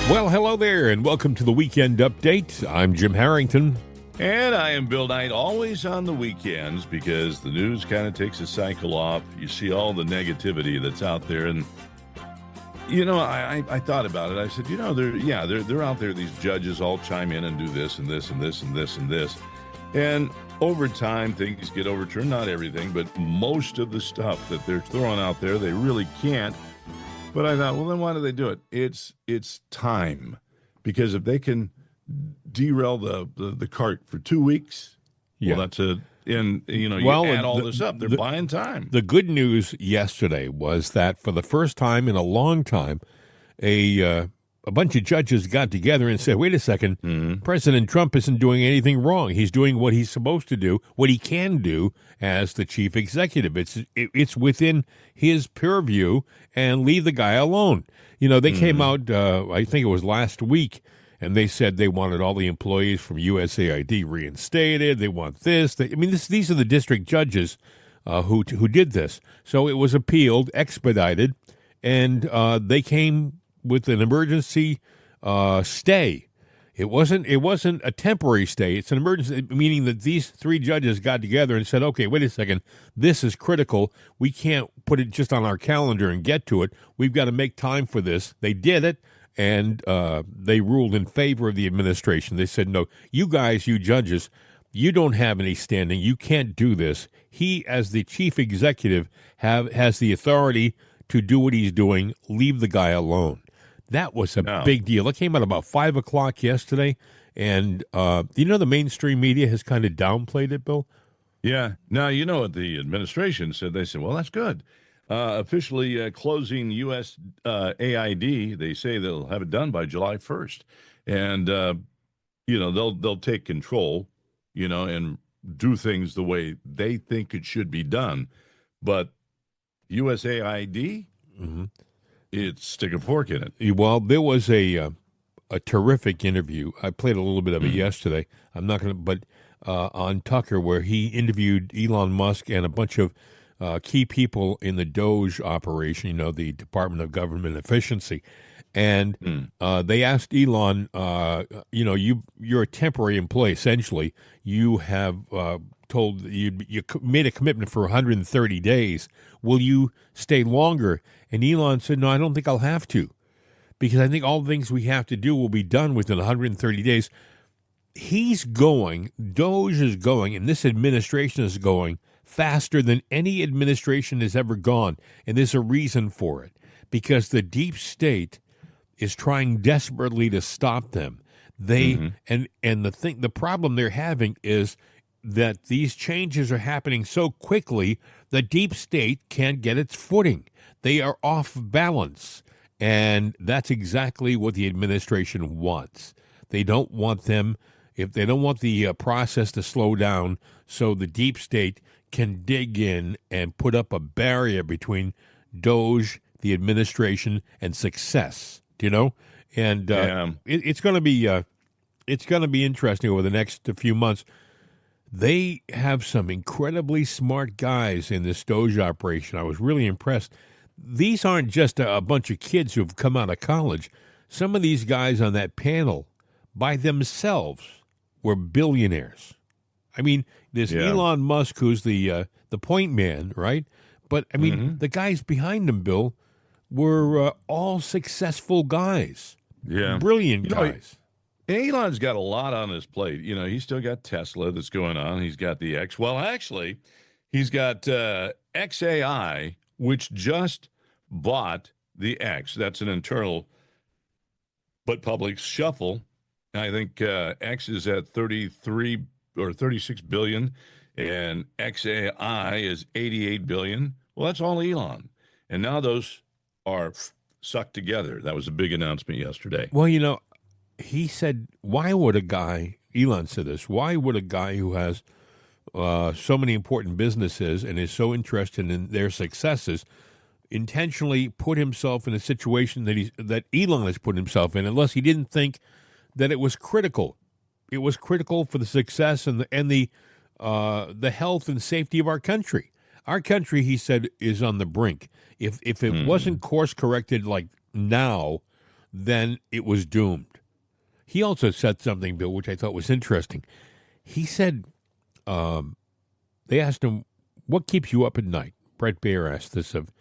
Well, hello there, and welcome to the Weekend Update. I'm Jim Harrington. And I am Bill Knight, always on the weekends because the news kind of takes a cycle off. You see all the negativity that's out there. And, I thought about it. I said, they're out there. These judges all chime in and do this and this and this and this and this. And over time, things get overturned. Not everything, but most of the stuff that they're throwing out there, they really can't. But I thought, well, then why do they do it? It's time. Because if they can derail the cart for 2 weeks, well, that's it. And, you add all this up. They're buying time. The good news yesterday was that for the first time in a long time, a bunch of judges got together and said, wait a second, President Trump isn't doing anything wrong. He's doing what he's supposed to do, what he can do as the chief executive. It's within his purview, and leave the guy alone. They came out, I think it was last week, and they said they wanted all the employees from USAID reinstated. They want this. These are the district judges who did this. So it was appealed, expedited, and they came with an emergency stay. It wasn't a temporary stay. It's an emergency, meaning that these three judges got together and said, okay, wait a second, this is critical. We can't put it just on our calendar and get to it. We've got to make time for this. They did it, and they ruled in favor of the administration. They said, no, you judges, you don't have any standing. You can't do this. He, as the chief executive, has the authority to do what he's doing. Leave the guy alone. That was a big deal. It came out about 5 o'clock yesterday, and the mainstream media has kind of downplayed it, Bill? Yeah. Now, you know what the administration said? They said, well, that's good. Officially closing USAID, they say they'll have it done by July 1st. And, they'll take control, and do things the way they think it should be done. But USAID, it's stick a fork in it. Well, there was a terrific interview. I played a little bit of it yesterday. I'm not going to, but on Tucker, where he interviewed Elon Musk and a bunch of key people in the Doge operation, the Department of Government Efficiency. And they asked Elon, you're a temporary employee, essentially. You have told you made a commitment for 130 days. Will you stay longer? And Elon said, no, I don't think I'll have to, because I think all the things we have to do will be done within 130 days. Doge is going, and this administration is going faster than any administration has ever gone. And there's a reason for it, because the deep state is trying desperately to stop them. They and the problem they're having is that these changes are happening so quickly, the deep state can't get its footing. They are off balance, and that's exactly what the administration wants. They don't want the process to slow down, so the deep state can dig in and put up a barrier between Doge, the administration, and success. And it's going to be interesting over the next few months. They have some incredibly smart guys in this Doge operation. I was really impressed. These aren't just a bunch of kids who've come out of college. Some of these guys on that panel by themselves were billionaires. I mean, there's Elon Musk, who's the point man, right? But, I mean, the guys behind him, Bill, were all successful guys. Yeah. Brilliant guys. Elon's got a lot on his plate. He's still got Tesla that's going on. He's got the X. Well, actually, he's got XAI, which just bought the X. That's an internal but public shuffle. I think X is at 33 or 36 billion, and XAI is 88 billion. Well, that's all Elon. And now those are sucked together. That was a big announcement yesterday. Well, he said, Elon said this, why would a guy who has so many important businesses and is so interested in their successes intentionally put himself in a situation that Elon has put himself in, unless he didn't think that it was critical. It was critical for the success and the health and safety of our country. Our country, he said, is on the brink. If it wasn't course corrected like now, then it was doomed. He also said something, Bill, which I thought was interesting. He said, they asked him, "What keeps you up at night?" Brett Baer asked this of,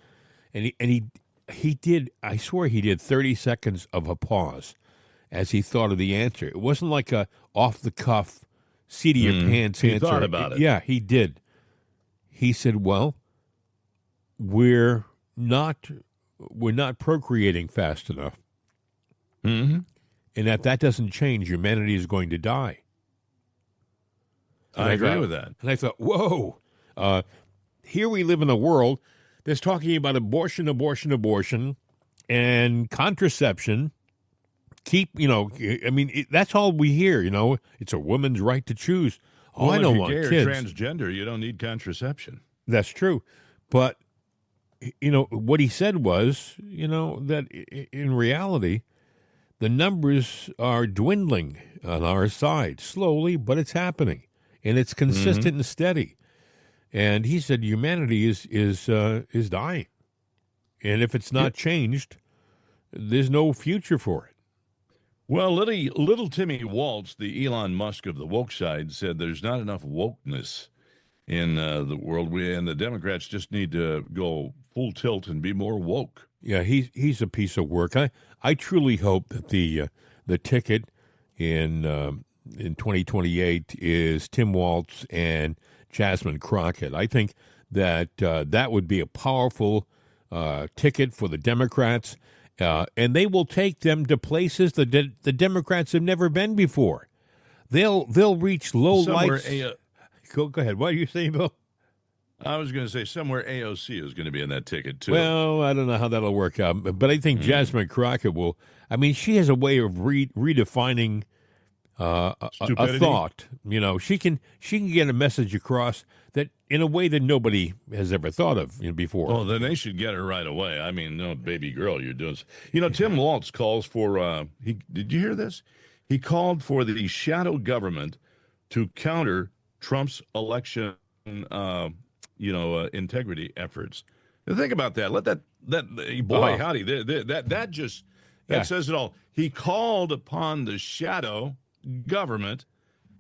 and he did. I swear he did 30 seconds of a pause as he thought of the answer. It wasn't like a off the cuff, seat of your pants answer. He thought about it. Yeah, he did. He said, "Well, we're not procreating fast enough, Mm-hmm. and if that doesn't change, humanity is going to die." I agree with that. And I thought, whoa, here we live in a world that's talking about abortion, and contraception. That's all we hear, It's a woman's right to choose. Oh, Well, I don't if want you're gay kids. or transgender, you don't need contraception. That's true. But, what he said was, that in reality, the numbers are dwindling on our side, slowly, but it's happening. And it's consistent and steady. And he said humanity is dying. And if it's not changed, there's no future for it. Well, little Timmy Waltz, the Elon Musk of the woke side, said there's not enough wokeness in the world. And the Democrats just need to go full tilt and be more woke. Yeah, he's a piece of work. I truly hope that the ticket in 2028 is Tim Waltz and Jasmine Crockett. I think that that would be a powerful ticket for the Democrats, and they will take them to places that the Democrats have never been before. They'll reach low lights. Go ahead. What are you saying, Bill? I was going to say somewhere AOC is going to be in that ticket, too. Well, I don't know how that'll work out, but I think Jasmine Crockett will. I mean, she has a way of redefining a thought. She can get a message across that in a way that nobody has ever thought of before. Well, then they should get her right away. I mean, no, baby girl, you're doing. Tim Waltz calls for. Did you hear this? He called for the shadow government to counter Trump's election, integrity efforts. Now think about that. Let that boy howdy. That says it all. He called upon the shadow government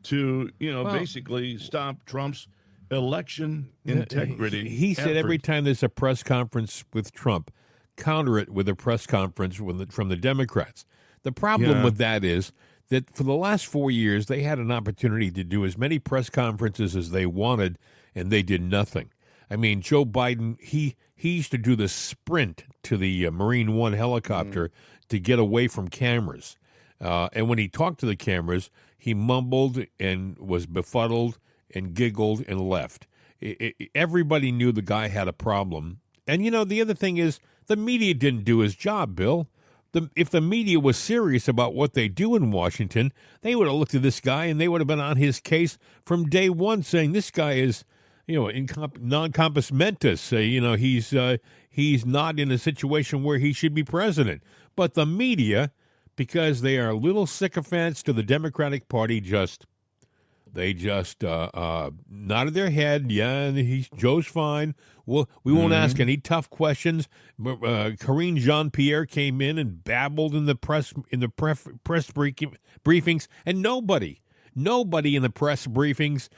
to basically stop Trump's election integrity. He said every time there's a press conference with Trump, counter it with a press conference from the Democrats. The problem with that is that for the last 4 years they had an opportunity to do as many press conferences as they wanted, and they did nothing. I mean, Joe Biden, he used to do the sprint to the Marine One helicopter to get away from cameras. And when he talked to the cameras, he mumbled and was befuddled and giggled and left. Everybody knew the guy had a problem. And, the other thing is the media didn't do his job, Bill. If the media was serious about what they do in Washington, they would have looked at this guy and they would have been on his case from day one, saying this guy is, non compos mentis. He's not in a situation where he should be president. But the media, because they are little sycophants to the Democratic Party, they just nodded their head. Yeah, Joe's fine. Well, we won't ask any tough questions. Karine Jean-Pierre came in and babbled in the press briefings, and nobody in the press briefings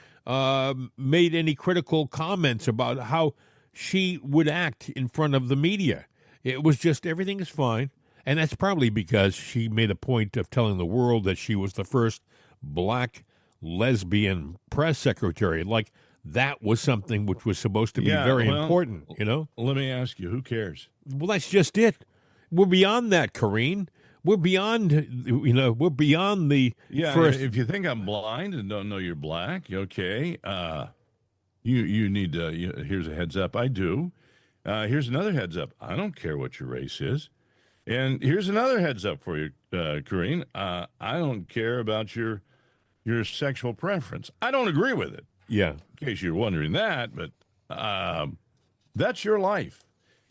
made any critical comments about how she would act in front of the media. It was just everything is fine. And that's probably because she made a point of telling the world that she was the first black lesbian press secretary. Like, that was something which was supposed to be very important, Let me ask you, who cares? Well, that's just it. We're beyond that, Karine. We're beyond, we're beyond the first. If you think I'm blind and don't know you're black, okay, you need to, here's a heads up, I do. Here's another heads up, I don't care what your race is. And here's another heads up for you, Karine. I don't care about your sexual preference. I don't agree with it. Yeah. In case you're wondering that, but that's your life.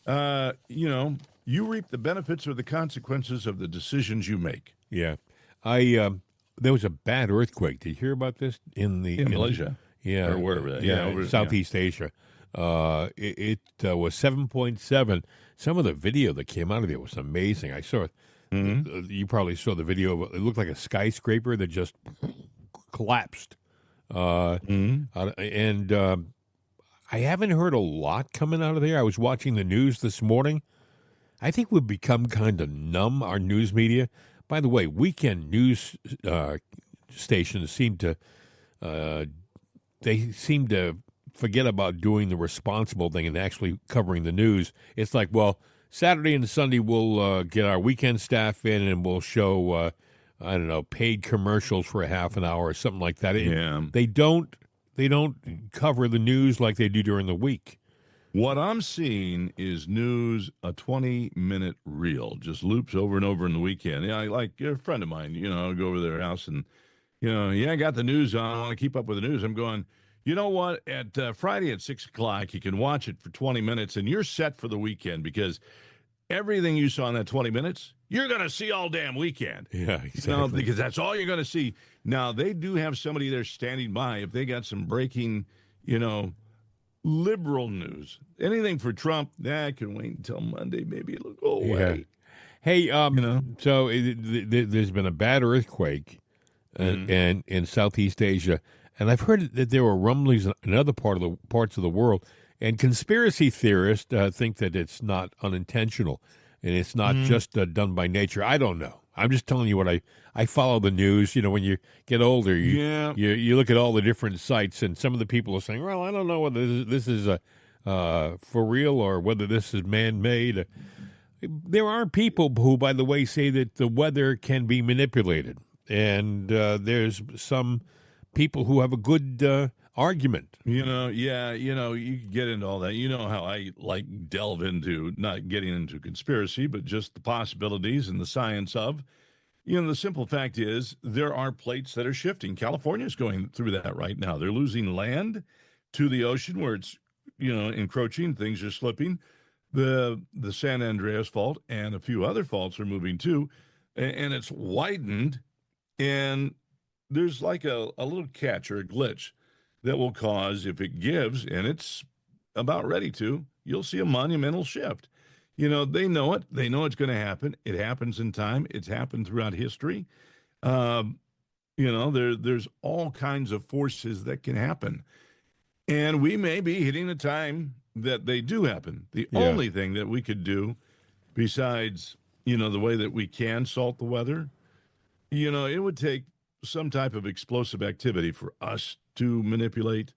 You reap the benefits or the consequences of the decisions you make. Yeah. There was a bad earthquake. Did you hear about this in Malaysia? Yeah. Or wherever. Yeah, Southeast Asia. It was 7.7. Some of the video that came out of it was amazing. I saw You probably saw the video. It looked like a skyscraper that just collapsed. And I haven't heard a lot coming out of there. I was watching the news this morning. I think we've become kind of numb, our news media. By the way, weekend news stations seem to forget about doing the responsible thing and actually covering the news. It's like, well, Saturday and Sunday we'll get our weekend staff in and we'll show, I don't know, paid commercials for a half an hour or something like that. They don't cover the news like they do during the week. What I'm seeing is news, a 20-minute reel, just loops over and over in the weekend. Yeah, like a friend of mine, I'll go over to their house and, I got the news on. I want to keep up with the news. I'm going, you know what? At Friday at 6 o'clock, you can watch it for 20 minutes, and you're set for the weekend because everything you saw in that 20 minutes, you're going to see all damn weekend. Yeah, exactly. Because that's all you're going to see. Now, they do have somebody there standing by if they got some breaking, liberal news. Anything for Trump, that can wait until Monday. Maybe it'll go away. Hey, so there's been a bad earthquake and in Southeast Asia, and I've heard that there were rumblings in other parts of the world, and conspiracy theorists think that it's not unintentional and it's not just done by nature. I don't know. I'm just telling you what I follow the news. When you get older, you look at all the different sites, and some of the people are saying, well, I don't know whether this is for real or whether this is man-made. There are people who, by the way, say that the weather can be manipulated, and there's some people who have a good argument. You can get into all that. You know how I delve into not getting into conspiracy, but just the possibilities and the science of. The simple fact is there are plates that are shifting. California is going through that right now. They're losing land to the ocean where it's, encroaching. Things are slipping. The San Andreas fault and a few other faults are moving too. And it's widened. And there's like a little catch or a glitch that will cause, if it gives, and it's about ready to, you'll see a monumental shift. They know it. They know it's going to happen. It happens in time. It's happened throughout history. There's all kinds of forces that can happen. And we may be hitting a time that they do happen. The only thing that we could do besides, the way that we can salt the weather, it would take some type of explosive activity for us to manipulate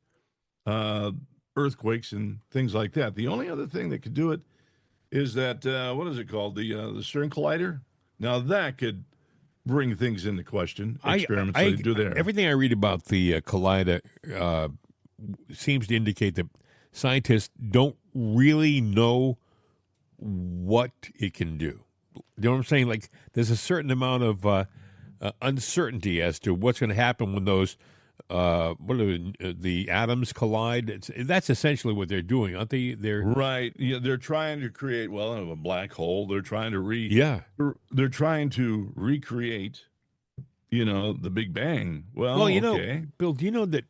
earthquakes and things like that. The only other thing that could do it is that, what is it called? The CERN collider? Now, that could bring things into question, experiments they do there. Everything I read about the collider seems to indicate that scientists don't really know what it can do. You know what I'm saying? Like, there's a certain amount of uncertainty as to what's going to happen when those the atoms collide. That's essentially what they're doing, aren't they? Right. Yeah, they're trying to create a black hole. They're trying to they're trying to recreate, the Big Bang. Well, Bill, do you know that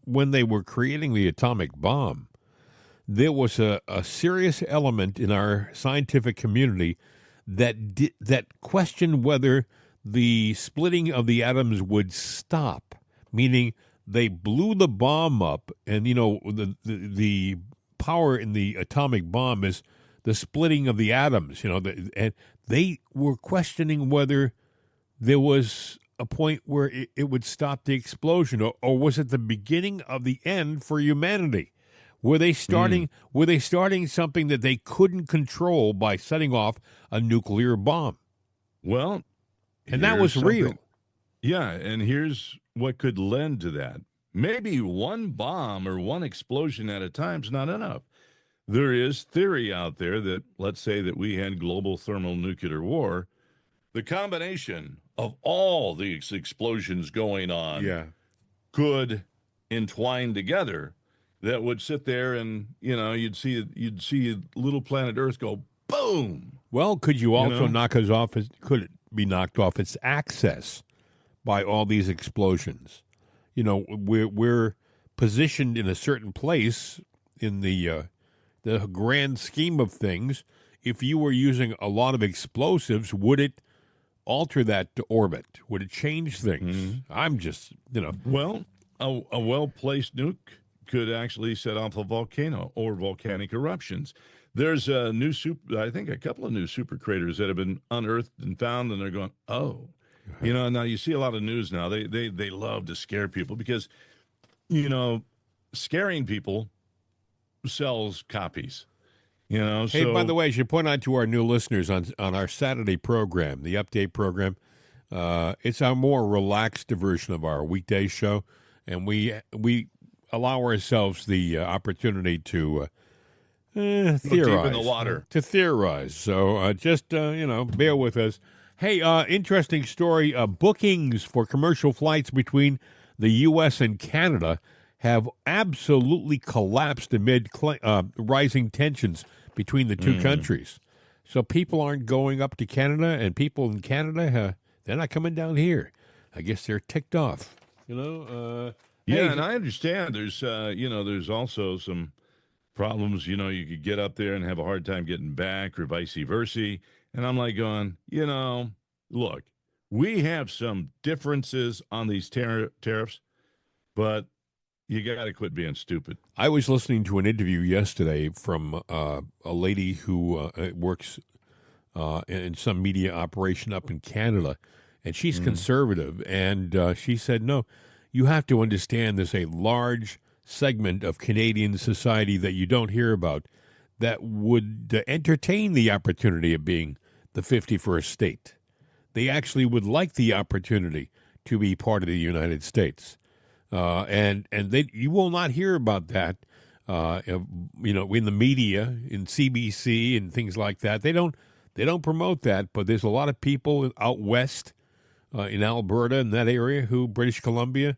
when they were creating the atomic bomb, there was a serious element in our scientific community that questioned whether the splitting of the atoms would stop, meaning they blew the bomb up, and the power in the atomic bomb is the splitting of the atoms. And they were questioning whether there was a point where it would stop the explosion, or was it the beginning of the end for humanity? Were they starting something that they couldn't control by setting off a nuclear bomb? Well, and that was real. Yeah, and here's what could lend to that. Maybe one bomb or one explosion at a time is not enough. There is theory out there that, let's say that we had global thermonuclear war, the combination of all these explosions going on could entwine together that would sit there and, you'd see little planet Earth go boom. Well, could you also could it be knocked off its axis by all these explosions? We're positioned in a certain place in the grand scheme of things if you were using a lot of explosives, would it alter that to orbit? Would it change things? I'm just, Well, a well-placed nuke could actually set off a volcano or volcanic eruptions. There's I think a couple of new super craters that have been unearthed and found, and they're going, oh. Now you see a lot of news now. They love to scare people because, scaring people sells copies. Hey, by the way, I should point out to our new listeners on our Saturday program, the update program, it's our more relaxed version of our weekday show, and we allow ourselves the opportunity to theorize. Deep in the water. To theorize. So just, bear with us. Hey, interesting story. Bookings for commercial flights between the U.S. and Canada have absolutely collapsed amid rising tensions between the two countries. So people aren't going up to Canada, and people in Canada, they're not coming down here. I guess they're ticked off. Yeah, hey, and I understand there's, there's also some problems. You could get up there and have a hard time getting back or vice versa. And I'm like going, look, we have some differences on these tariffs, but you got to quit being stupid. I was listening to an interview yesterday from a lady who works in some media operation up in Canada, and she's conservative, and she said, no, you have to understand there's a large segment of Canadian society that you don't hear about that would entertain the opportunity of being the 51st state. They actually would like the opportunity to be part of the United States. And you will not hear about that, in the media, in CBC and things like that. They don't promote that, but there's a lot of people out west, in Alberta and that area, British Columbia,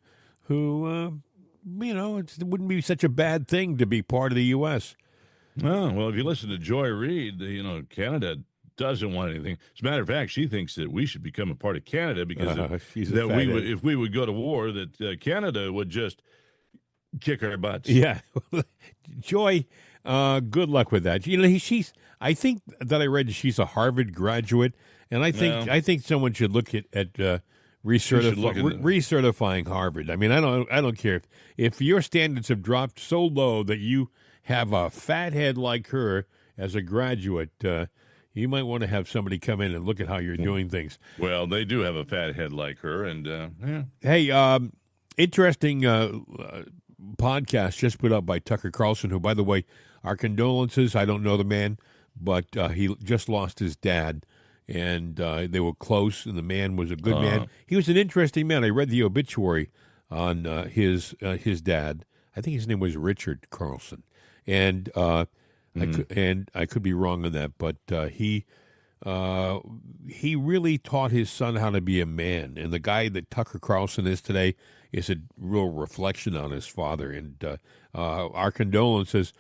who, it wouldn't be such a bad thing to be part of the U.S. Oh, well, if you listen to Joy Reid, Canada doesn't want anything. As a matter of fact, she thinks that we should become a part of Canada because if we would go to war, that Canada would just kick our butts. Yeah, Joy, good luck with that. I think that I read that she's a Harvard graduate, and I think someone should look at recertifying Harvard. I mean, I don't care if your standards have dropped so low that you have a fathead like her as a graduate. You might want to have somebody come in and look at how you're doing things. Well, they do have a fat head like her, and yeah. Hey, interesting podcast just put up by Tucker Carlson, who, by the way, our condolences. I don't know the man, but he just lost his dad, and they were close, and the man was a good man. He was an interesting man. I read the obituary on his dad. I think his name was Richard Carlson, and I could be wrong on that, but he really taught his son how to be a man. And the guy that Tucker Carlson is today is a real reflection on his father. And our condolences.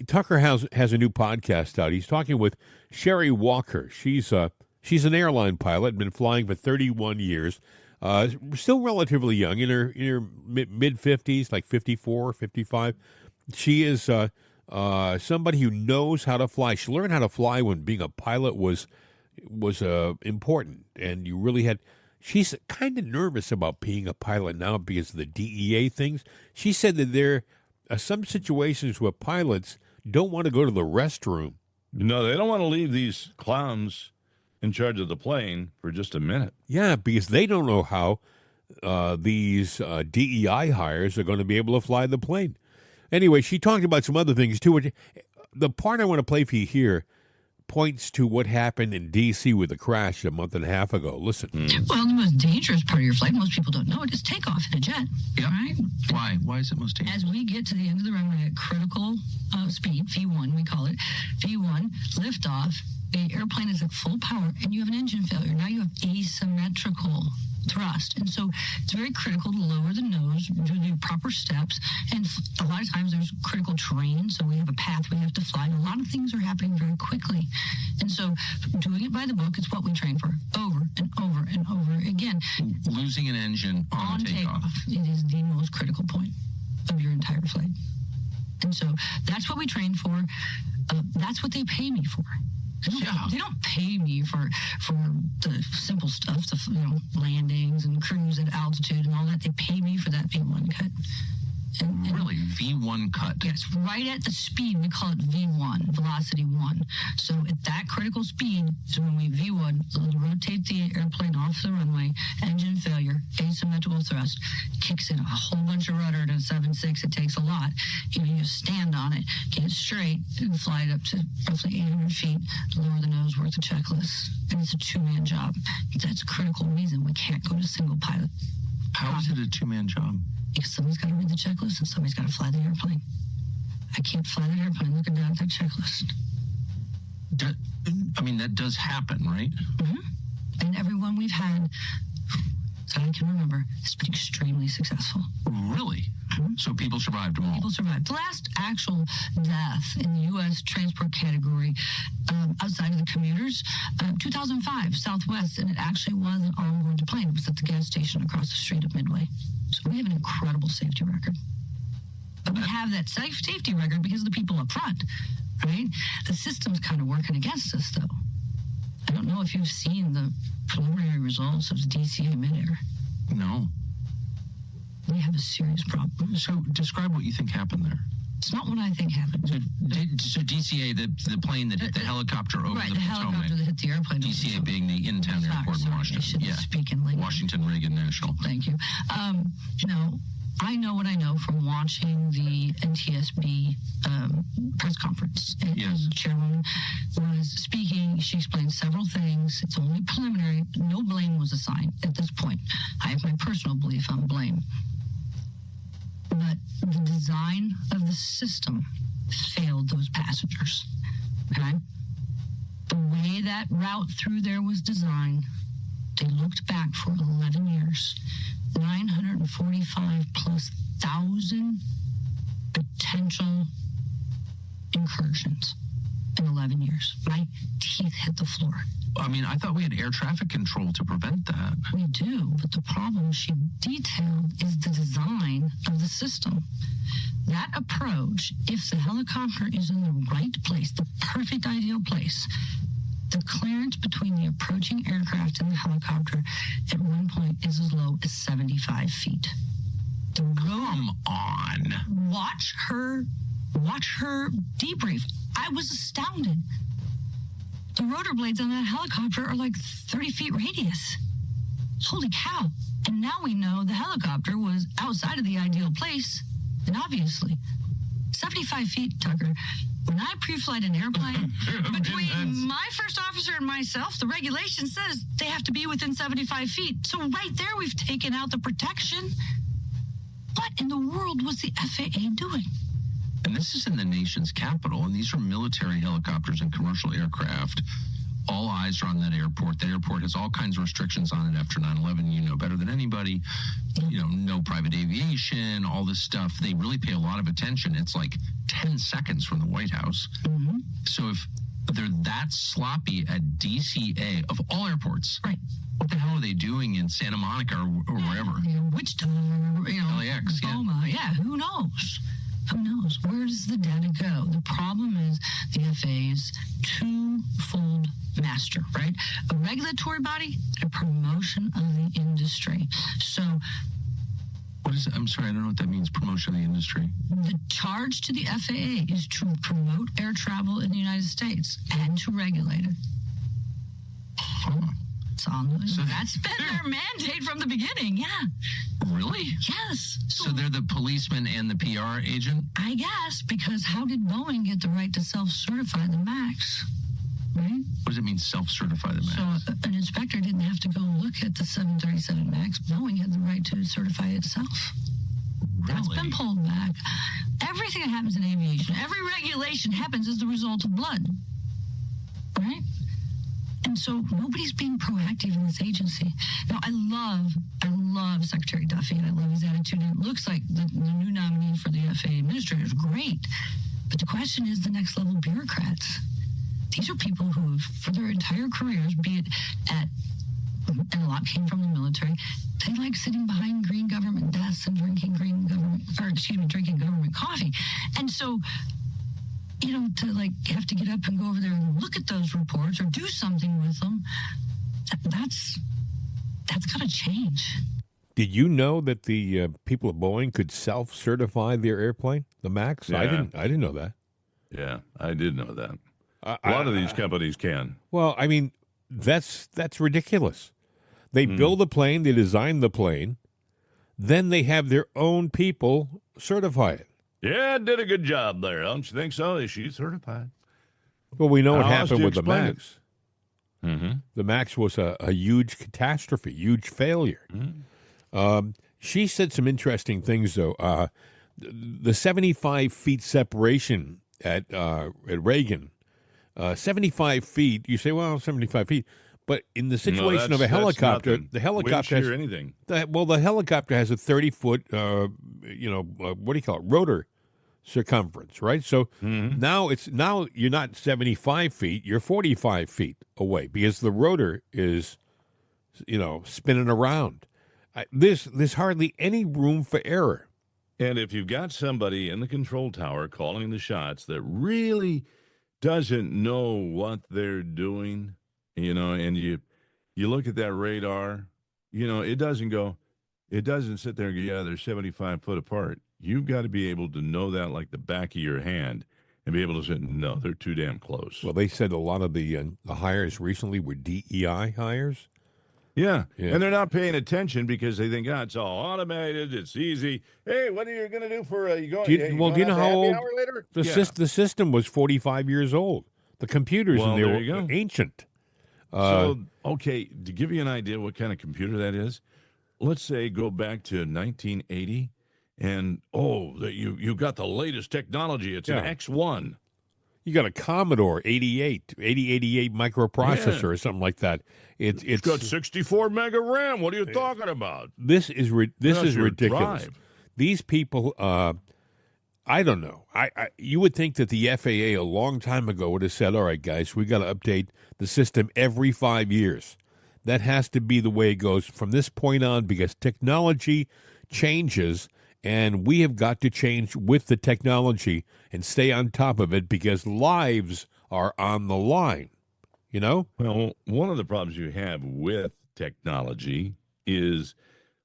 Tucker has a new podcast out. He's talking with Sherry Walker. She's an airline pilot, been flying for 31 years. Still relatively young, in her mid-50s, like 54, 55. She is somebody who knows how to fly. She learned how to fly when being a pilot was important, and you really had. She's kind of nervous about being a pilot now because of the DEA things. She said that there are some situations where pilots don't want to go to the restroom. No, they don't want to leave these clowns in charge of the plane for just a minute. Yeah, because they don't know how these DEI hires are going to be able to fly the plane. Anyway, she talked about some other things, too. The part I want to play for you here points to what happened in D.C. with the crash a month and a half ago. Listen. Well, the most dangerous part of your flight, most people don't know it, is takeoff in a jet. Yeah. Right? Why? Why is it most dangerous? As we get to the end of the runway at critical speed, V1 we call it, V1, liftoff, the airplane is at full power, and you have an engine failure. Now you have asymmetrical thrust. And so it's very critical to lower the nose, do the proper steps, and a lot of times there's critical terrain, so we have a path we have to fly, and a lot of things are happening very quickly. And so doing it by the book is what we train for over and over and over again. Losing an engine on takeoff. It is the most critical point of your entire flight. And so that's what we train for. That's what they pay me for. They don't pay me for the simple stuff, the landings and cruise at altitude and all that. They pay me for that V1 cut. And really? V1 cut? Yes, right at the speed. We call it V1, velocity 1. So at that critical speed is when we V1, rotate the airplane off the runway, engine failure, asymmetrical thrust, kicks in a whole bunch of rudder to 7.6. It takes a lot. You stand on it, get it straight, and fly it up to roughly 800 feet, lower the nose, work the checklist. And it's a two-man job. That's a critical reason we can't go to single pilot. How is it a two-man job? Because somebody's got to read the checklist and somebody's got to fly the airplane. I can't fly the airplane looking down at that checklist. That does happen, right? Mm-hmm. And everyone we've had that I can remember has been extremely successful. Really? Mm-hmm. So people survived them all? People survived. The last actual death in the U.S. transport category outside of the commuters, 2005, Southwest, and it actually wasn't on board the plane. It was at the gas station across the street of Midway. So we have an incredible safety record. But we have that safety record because of the people up front, right? The system's kind of working against us, though. I don't know if you've seen the preliminary results of the DCA midair. No. We have a serious problem. So describe what you think happened there. It's not what I think happened. So DCA, the plane that hit the helicopter over right, the the Potomac. helicopter that hit the airplane. DCA being the in-town airport in Washington. Yeah, speaking language. Washington Reagan National. Thank you. I know what I know from watching the NTSB press conference. And yes. The chairwoman was speaking. She explained several things. It's only preliminary. No blame was assigned at this point. I have my personal belief on blame. But the design of the system failed those passengers. Okay? The way that route through there was designed, they looked back for 11 years. 945 plus thousand potential incursions in 11 years. My teeth hit the floor. I thought we had air traffic control to prevent that. We do, but the problem she detailed is the design of the system. That approach, if the helicopter is in the right place, the perfect ideal place, the clearance between the approaching aircraft and the helicopter at one point is as low as 75 feet. Come on. Watch her debrief. I was astounded. The rotor blades on that helicopter are like 30 feet radius. Holy cow. And now we know the helicopter was outside of the ideal place. And obviously, 75 feet, Tucker. When I pre-flight an airplane, between my first officer and myself, the regulation says they have to be within 75 feet. So right there, we've taken out the protection. What in the world was the FAA doing? And this is in the nation's capital, and these are military helicopters and commercial aircraft. All eyes are on that airport. The airport has all kinds of restrictions on it after 9/11. You know better than anybody. No private aviation, all this stuff. They really pay a lot of attention. It's like 10 seconds from the White House. Mm-hmm. So if they're that sloppy at DCA, of all airports, right? What the hell are they doing in Santa Monica or wherever? Wichita, LAX, Oklahoma. Yeah, who knows? Who knows? Where does the data go? The problem is the FAA's twofold master, right? A regulatory body and a promotion of the industry. So what is it? I'm sorry, I don't know what that means, promotion of the industry. The charge to the FAA is to promote air travel in the United States and to regulate it. So that's been their mandate from the beginning, yeah. Really? Yes. So they're the policeman and the PR agent? I guess, because how did Boeing get the right to self-certify the MAX? Right? What does it mean, self-certify the MAX? So an inspector didn't have to go look at the 737 MAX. Boeing had the right to certify itself. Really? That's been pulled back. Everything that happens in aviation, every regulation happens as the result of blood. Right? And so nobody's being proactive in this agency. Now, I love Secretary Duffy, and I love his attitude. And it looks like the new nominee for the FAA administrator is great. But the question is the next level bureaucrats. These are people who have, for their entire careers, be it and a lot came from the military, they like sitting behind green government desks and drinking government coffee. And so to like have to get up and go over there and look at those reports or do something with them, that's got to change. Did you know that the people at Boeing could self-certify their airplane, the Max? Yeah. I didn't know that. Yeah, I did know that. A lot of these companies can. Well, I mean, that's ridiculous. They build the plane, they design the plane, then they have their own people certify it. Yeah, did a good job there. Don't you think so? She's certified. Well, we know what How else do happened you with the explain Max. Mm-hmm. The Max was a huge catastrophe, huge failure. She said some interesting things, though. The 75 feet separation at Reagan, 75 feet, you say, well, 75 feet. But in the situation of a helicopter, the helicopter has anything. The helicopter has a 30-foot, what do you call it, rotor circumference, right? So now you're not 75 feet, you're 45 feet away because the rotor is, spinning around. There's hardly any room for error. And if you've got somebody in the control tower calling the shots that really doesn't know what they're doing, and you look at that radar, it doesn't sit there and go, yeah, they're 75 foot apart. You've got to be able to know that like the back of your hand and be able to say, no, they're too damn close. Well, they said a lot of the hires recently were DEI hires. Yeah, and they're not paying attention because they think, it's all automated, it's easy. Hey, what are you going to do for you going? Do you know how old hour later? The system was 45 years old. The computers in there were ancient. Okay, to give you an idea what kind of computer that is, let's say go back to 1980, and you got the latest technology. It's an X1. You got a Commodore 8088 microprocessor or something like that. It's got 64 mega RAM. What are you talking about? This is ridiculous. Drive. These people, I don't know. You would think that the FAA a long time ago would have said, all right, guys, we got to update the system every 5 years. That has to be the way it goes from this point on because technology changes, and we have got to change with the technology and stay on top of it because lives are on the line, Well, one of the problems you have with technology is,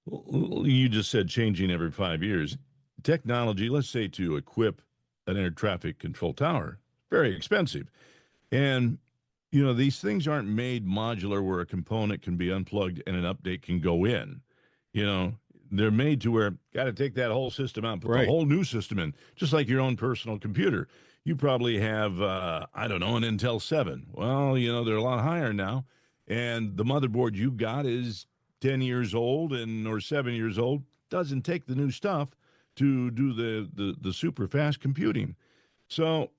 you just said changing every 5 years. Technology, let's say to equip an air traffic control tower, very expensive. And, these things aren't made modular where a component can be unplugged and an update can go in. They're made to where got to take that whole system out and put the whole new system in, just like your own personal computer. You probably have, an Intel 7. Well, they're a lot higher now. And the motherboard you got is 10 years old or 7 years old. Doesn't take the new stuff to do the super fast computing. So,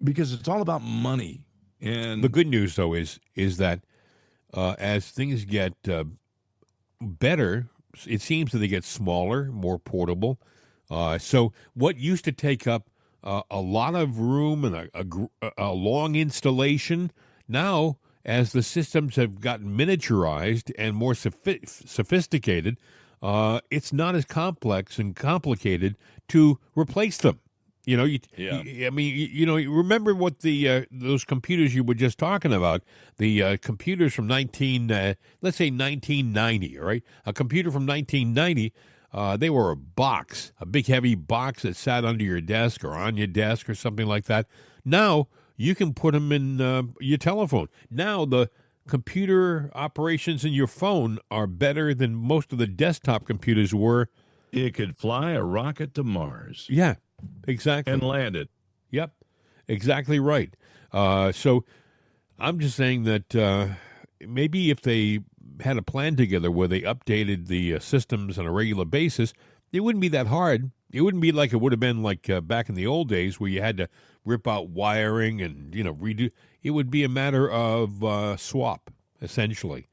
because it's all about money. And the good news, though, is that as things get better, it seems that they get smaller, more portable. So what used to take up a lot of room and a long installation, now as the systems have gotten miniaturized and more sophisticated, it's not as complex and complicated to replace them. Remember what those computers you were just talking about, the computers from let's say 1990, all right? A computer from 1990, they were a big heavy box that sat under your desk or on your desk or something like that. Now you can put them in your telephone. Now the computer operations in your phone are better than most of the desktop computers were. It could fly a rocket to Mars. Yeah. Exactly. And land it. Yep. Exactly right. So I'm just saying that maybe if they had a plan together where they updated the systems on a regular basis, it wouldn't be that hard. It wouldn't be like it would have been like back in the old days where you had to rip out wiring and, redo. It would be a matter of swap, essentially,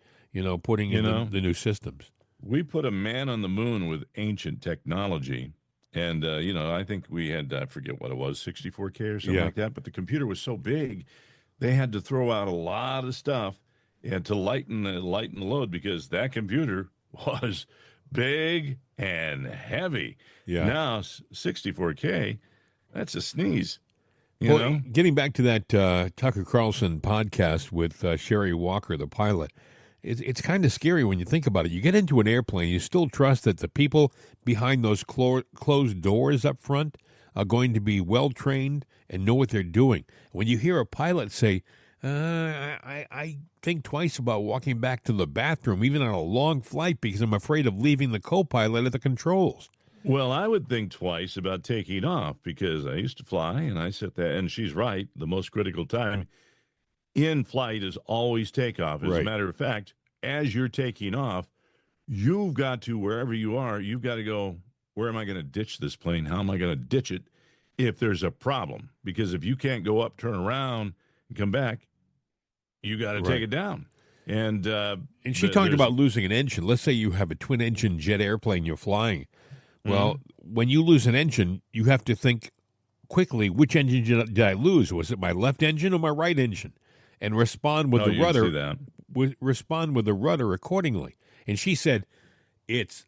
putting in the new systems. We put a man on the moon with ancient technology. And, I think we had, I forget what it was, 64K or something like that. But the computer was so big, they had to throw out a lot of stuff and to lighten the load because that computer was big and heavy. Yeah. Now, 64K, that's a sneeze. You Well, know? getting back to that Tucker Carlson podcast with Sherry Walker, the pilot, it's kind of scary when you think about it. You get into an airplane, you still trust that the people behind those closed doors up front are going to be well trained and know what they're doing. When you hear a pilot say, I think twice about walking back to the bathroom, even on a long flight, because I'm afraid of leaving the co-pilot at the controls. Well, I would think twice about taking off because I used to fly and I sit there, and she's right. The most critical time in flight is always takeoff. As a Right. matter of fact, as you're taking off, you've got to, wherever you are, you've got to go, where am I going to ditch this plane? How am I going to ditch it if there's a problem? Because if you can't go up, turn around, and come back, you got to Right. take it down. And she talked about losing an engine. Let's say you have a twin-engine jet airplane you're flying. Well, when you lose an engine, you have to think quickly, which engine did I lose? Was it my left engine or my right engine? And respond with the you can see rudder. that. Respond with the rudder accordingly. And she said, it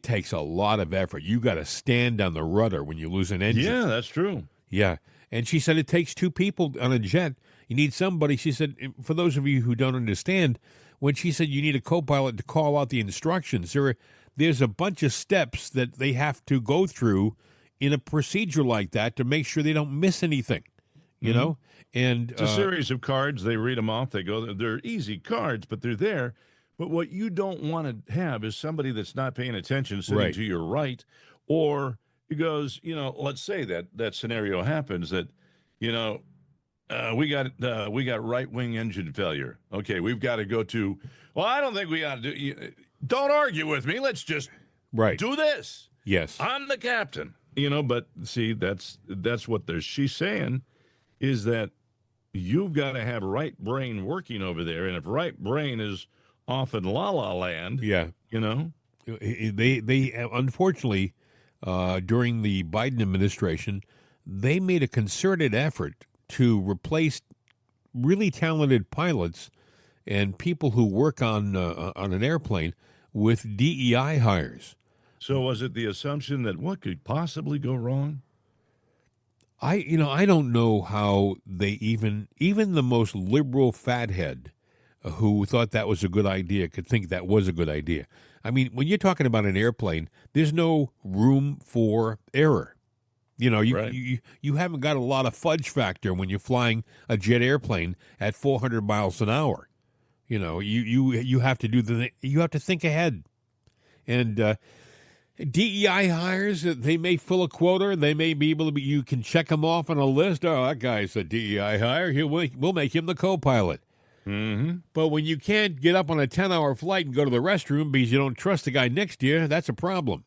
takes a lot of effort. You got to stand on the rudder when you lose an engine. Yeah, that's true. Yeah. And she said it takes two people on a jet. You need somebody. She said, for those of you who don't understand, when she said you need a co-pilot to call out the instructions, there's a bunch of steps that they have to go through in a procedure like that to make sure they don't miss anything, you know? And it's a series of cards. They read them off. They go, they're easy cards, but they're there. But what you don't want to have is somebody that's not paying attention sitting Right. to your right, or it goes, let's say that scenario happens that, we got right-wing engine failure. Okay, we've got to go to, well, I don't think we ought to do, don't argue with me. Let's just right. do this. Yes. I'm the captain. But see, that's what she's saying is that you've got to have right brain working over there. And if right brain is off in la-la land, Yeah. They unfortunately, during the Biden administration, they made a concerted effort to replace really talented pilots and people who work on an airplane with DEI hires. So was it the assumption that what could possibly go wrong? I don't know how they even the most liberal fathead who thought that was a good idea could think that was a good idea. I mean, when you're talking about an airplane, there's no room for error. Right. You haven't got a lot of fudge factor when you're flying a jet airplane at 400 miles an hour. You have to you have to think ahead. And DEI hires, they may fill a quota. They may be able to you can check them off on a list. Oh, that guy's a DEI hire. We'll make him the co-pilot. Mm-hmm. But when you can't get up on a 10-hour flight and go to the restroom because you don't trust the guy next to you, that's a problem.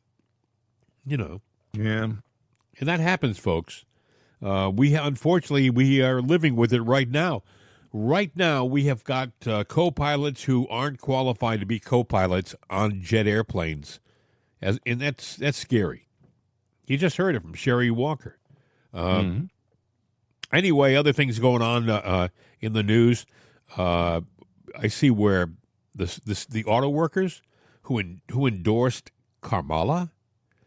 Yeah. And that happens, folks. Unfortunately, we are living with it right now. Right now, we have got co-pilots who aren't qualified to be co-pilots on jet airplanes. And that's scary. You just heard it from Sherry Walker. Anyway, other things going on in the news. I see where the auto workers who endorsed Kamala.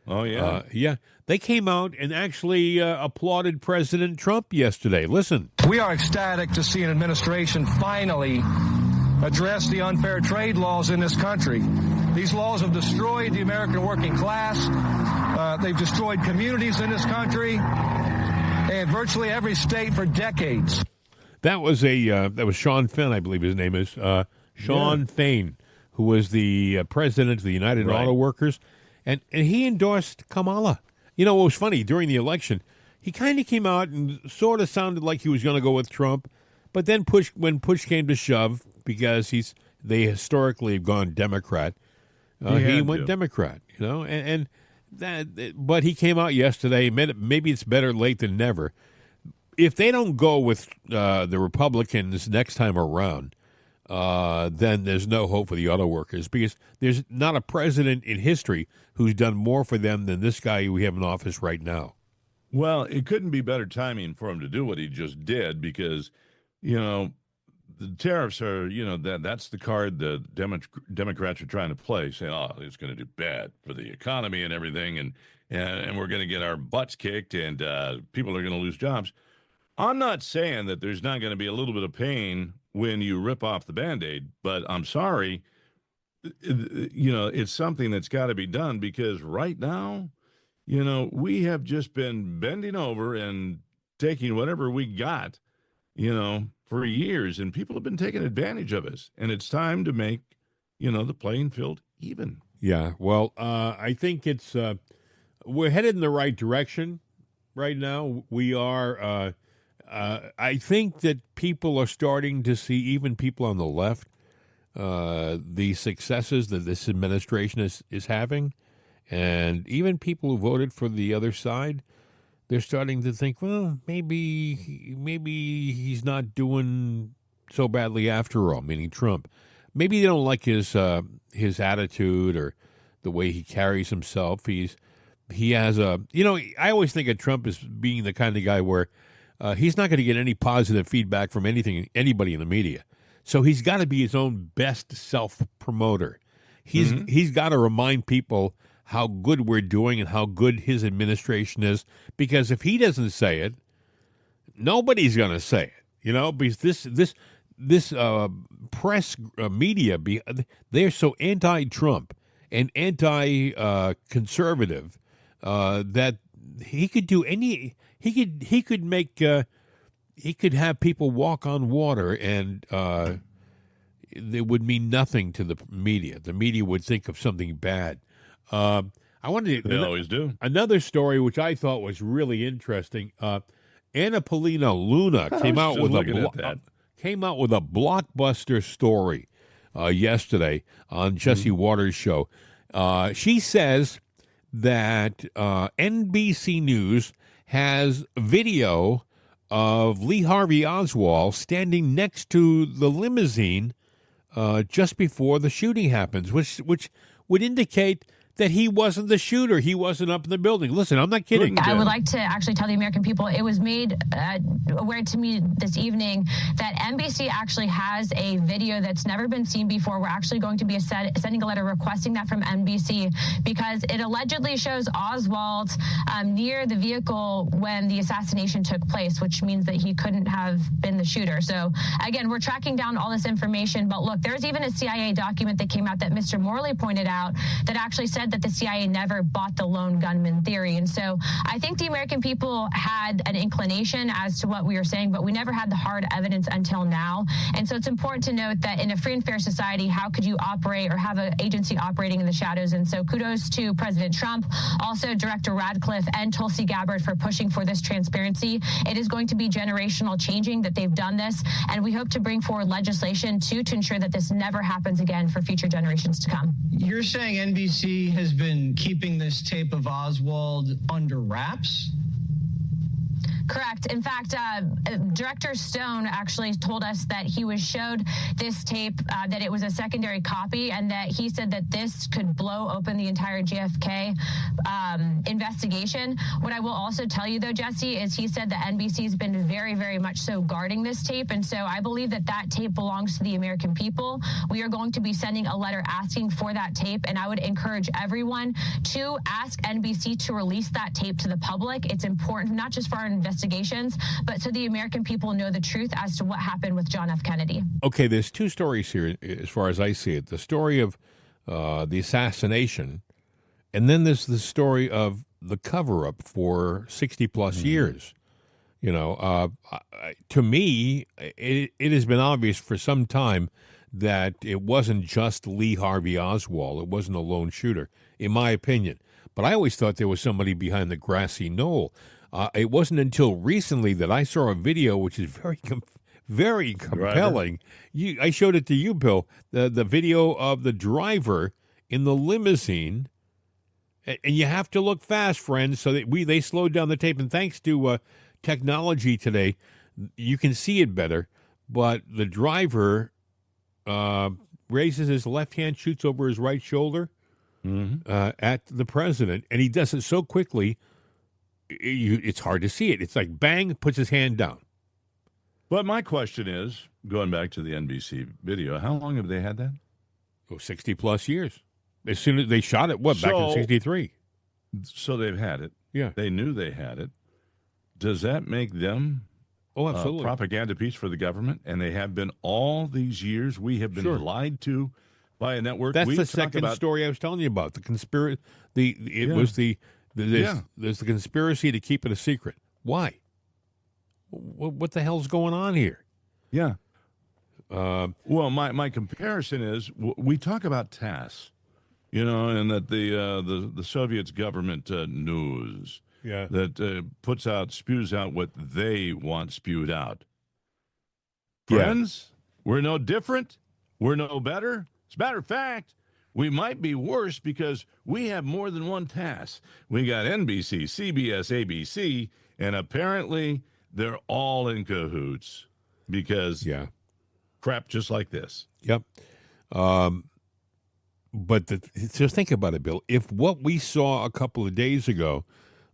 Oh yeah. They came out and actually applauded President Trump yesterday. Listen. We are ecstatic to see an administration finally address the unfair trade laws in this country. These laws have destroyed the American working class. They've destroyed communities in this country and virtually every state for decades. That was Sean Fenn, I believe his name is Sean Fain, who was the president of the United Auto Workers, and he endorsed Kamala. What was funny during the election, he kind of came out and sort of sounded like he was going to go with Trump, but then when push came to shove, because they historically have gone Democrat, he went Democrat. And that, but he came out yesterday. Maybe it's better late than never. If they don't go with the Republicans next time around, then there's no hope for the auto workers, because there's not a president in history who's done more for them than this guy we have in office right now. Well, it couldn't be better timing for him to do what he just did, because, the tariffs are, that's the card the Democrats are trying to play, saying, oh, it's going to do bad for the economy and everything, and we're going to get our butts kicked, and people are going to lose jobs. I'm not saying that there's not going to be a little bit of pain when you rip off the Band-Aid, but I'm sorry, it's something that's got to be done because right now, we have just been bending over and taking whatever we got, for years, and people have been taking advantage of us. And it's time to make, the playing field even. Yeah, well, I think we're headed in the right direction right now. We are. I think that people are starting to see, even people on the left, the successes that this administration is having, and even people who voted for the other side, they're starting to think, well, maybe he's not doing so badly after all. Meaning Trump. Maybe they don't like his attitude or the way he carries himself. He has I always think of Trump as being the kind of guy where he's not going to get any positive feedback from anybody in the media. So he's got to be his own best self-promoter. He's got to remind people how good we're doing and how good his administration is, because if he doesn't say it, nobody's going to say it. Because this press media, they're so anti-Trump and anti-conservative that he could do any. He could have people walk on water, and it would mean nothing to the media. The media would think of something bad. I wanted to. They always do. Another story which I thought was really interesting. Paulina Luna came out with a blockbuster story yesterday on Jesse Waters' show. She says that NBC News has video of Lee Harvey Oswald standing next to the limousine just before the shooting happens, which would indicate that he wasn't the shooter. He wasn't up in the building. Listen, I'm not kidding. I would like to actually tell the American people, it was made aware to me this evening that NBC actually has a video that's never been seen before. We're actually going to be sending a letter requesting that from NBC because it allegedly shows Oswald near the vehicle when the assassination took place, which means that he couldn't have been the shooter. So again, we're tracking down all this information. But look, there's even a CIA document that came out that Mr. Morley pointed out that actually said that the CIA never bought the lone gunman theory. And so I think the American people had an inclination as to what we were saying, but we never had the hard evidence until now. And so it's important to note that in a free and fair society, how could you operate or have an agency operating in the shadows? And so kudos to President Trump, also Director Radcliffe and Tulsi Gabbard for pushing for this transparency. It is going to be generational changing that they've done this. And we hope to bring forward legislation to ensure that this never happens again for future generations to come. You're saying NBC has been keeping this tape of Oswald under wraps? Correct. In fact, Director Stone actually told us that he was showed this tape, that it was a secondary copy, and that he said that this could blow open the entire JFK investigation. What I will also tell you, though, Jesse, is he said that NBC has been very, very much so guarding this tape. And so I believe that that tape belongs to the American people. We are going to be sending a letter asking for that tape. And I would encourage everyone to ask NBC to release that tape to the public. It's important, not just for our investigations, but so the American people know the truth as to what happened with John F. Kennedy. Okay, there's two stories here as far as I see it. The story of the assassination, and then there's the story of the cover-up for 60-plus years. You know, to me, it has been obvious for some time that it wasn't just Lee Harvey Oswald. It wasn't a lone shooter, in my opinion. But I always thought there was somebody behind the grassy knoll. It wasn't until recently that I saw a video which is very compelling. I showed it to you, Bill, the video of the driver in the limousine. And you have to look fast, friends, so that they slowed down the tape. And thanks to technology today, you can see it better. But the driver raises his left hand, shoots over his right shoulder at the president. And he does it so quickly, it's hard to see it. It's like bang, puts his hand down. But my question is, going back to the NBC video, how long have they had that? 60-plus years. As soon as they shot it, back in 63? So they've had it. Yeah. They knew they had it. Does that make them Oh, absolutely. propaganda piece for the government, and they have been all these years. We have been Sure. lied to by a network. That's We the talk second about, story I was telling you about. The conspiracy. It Yeah. was Yeah. there's the conspiracy to keep it a secret. Why? What the hell's going on here? Yeah. Well, my comparison is we talk about TASS, and that the Soviets government news Yeah. that spews out what they want spewed out. Yeah. Friends, we're no different. We're no better. As a matter of fact, we might be worse because we have more than one TASS. We got NBC, CBS, ABC, and apparently they're all in cahoots because Yeah. crap just like this. Yep. But just think about it, Bill. If what we saw a couple of days ago,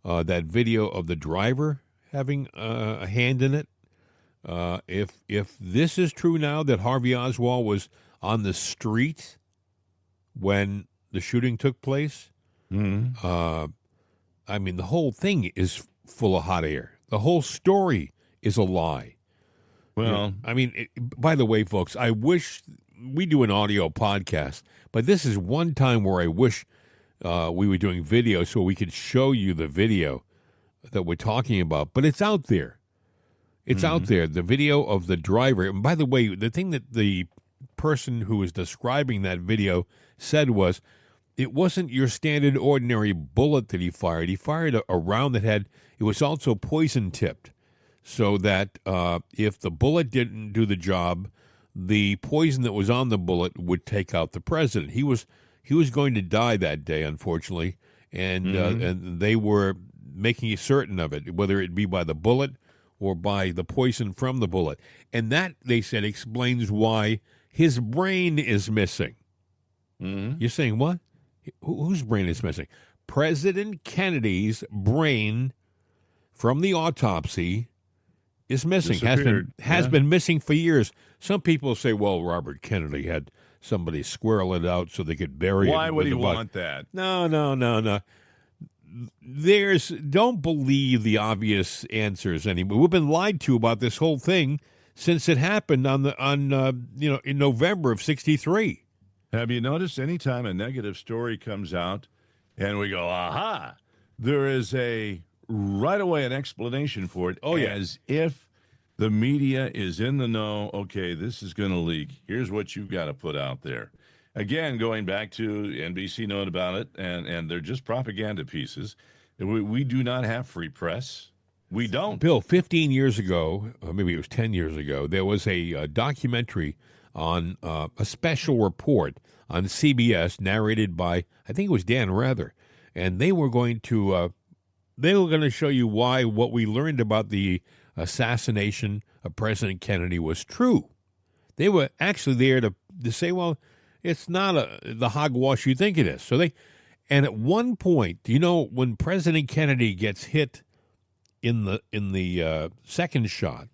that video of the driver having a hand in it, if this is true now that Harvey Oswald was on the street when the shooting took place, I mean, the whole thing is full of hot air. The whole story is a lie. Well, I mean, by the way, folks, I wish we do an audio podcast, but this is one time where I wish we were doing video so we could show you the video that we're talking about. But it's out there. It's out there, the video of the driver. And by the way, the thing that the person who was describing that video said was, it wasn't your standard ordinary bullet that he fired. He fired a round that it was also poison tipped, so that if the bullet didn't do the job, the poison that was on the bullet would take out the president. He was going to die that day, unfortunately, and they were making certain of it, whether it be by the bullet or by the poison from the bullet. And that, they said, explains why his brain is missing. You're saying what? Whose brain is missing? President Kennedy's brain from the autopsy is missing. Has been missing for years. Some people say, well, Robert Kennedy had somebody squirrel it out so they could bury it. Why would he want that? No. Don't believe the obvious answers anymore. We've been lied to about this whole thing since it happened in November of '63. Have you noticed anytime a negative story comes out and we go, aha, there is right away an explanation for it, as if the media is in the know. Okay, this is going to leak. Here's what you've got to put out there. Again, going back to NBC knowing about it, and they're just propaganda pieces. We do not have free press. We don't. Bill, 15 years ago, or maybe it was 10 years ago, there was a documentary on a special report on CBS narrated by, I think it was Dan Rather, and they were going to show you why what we learned about the assassination of President Kennedy was true. They were actually there to say, well, it's not the hogwash you think it is. And at one point, when President Kennedy gets hit in the second shot,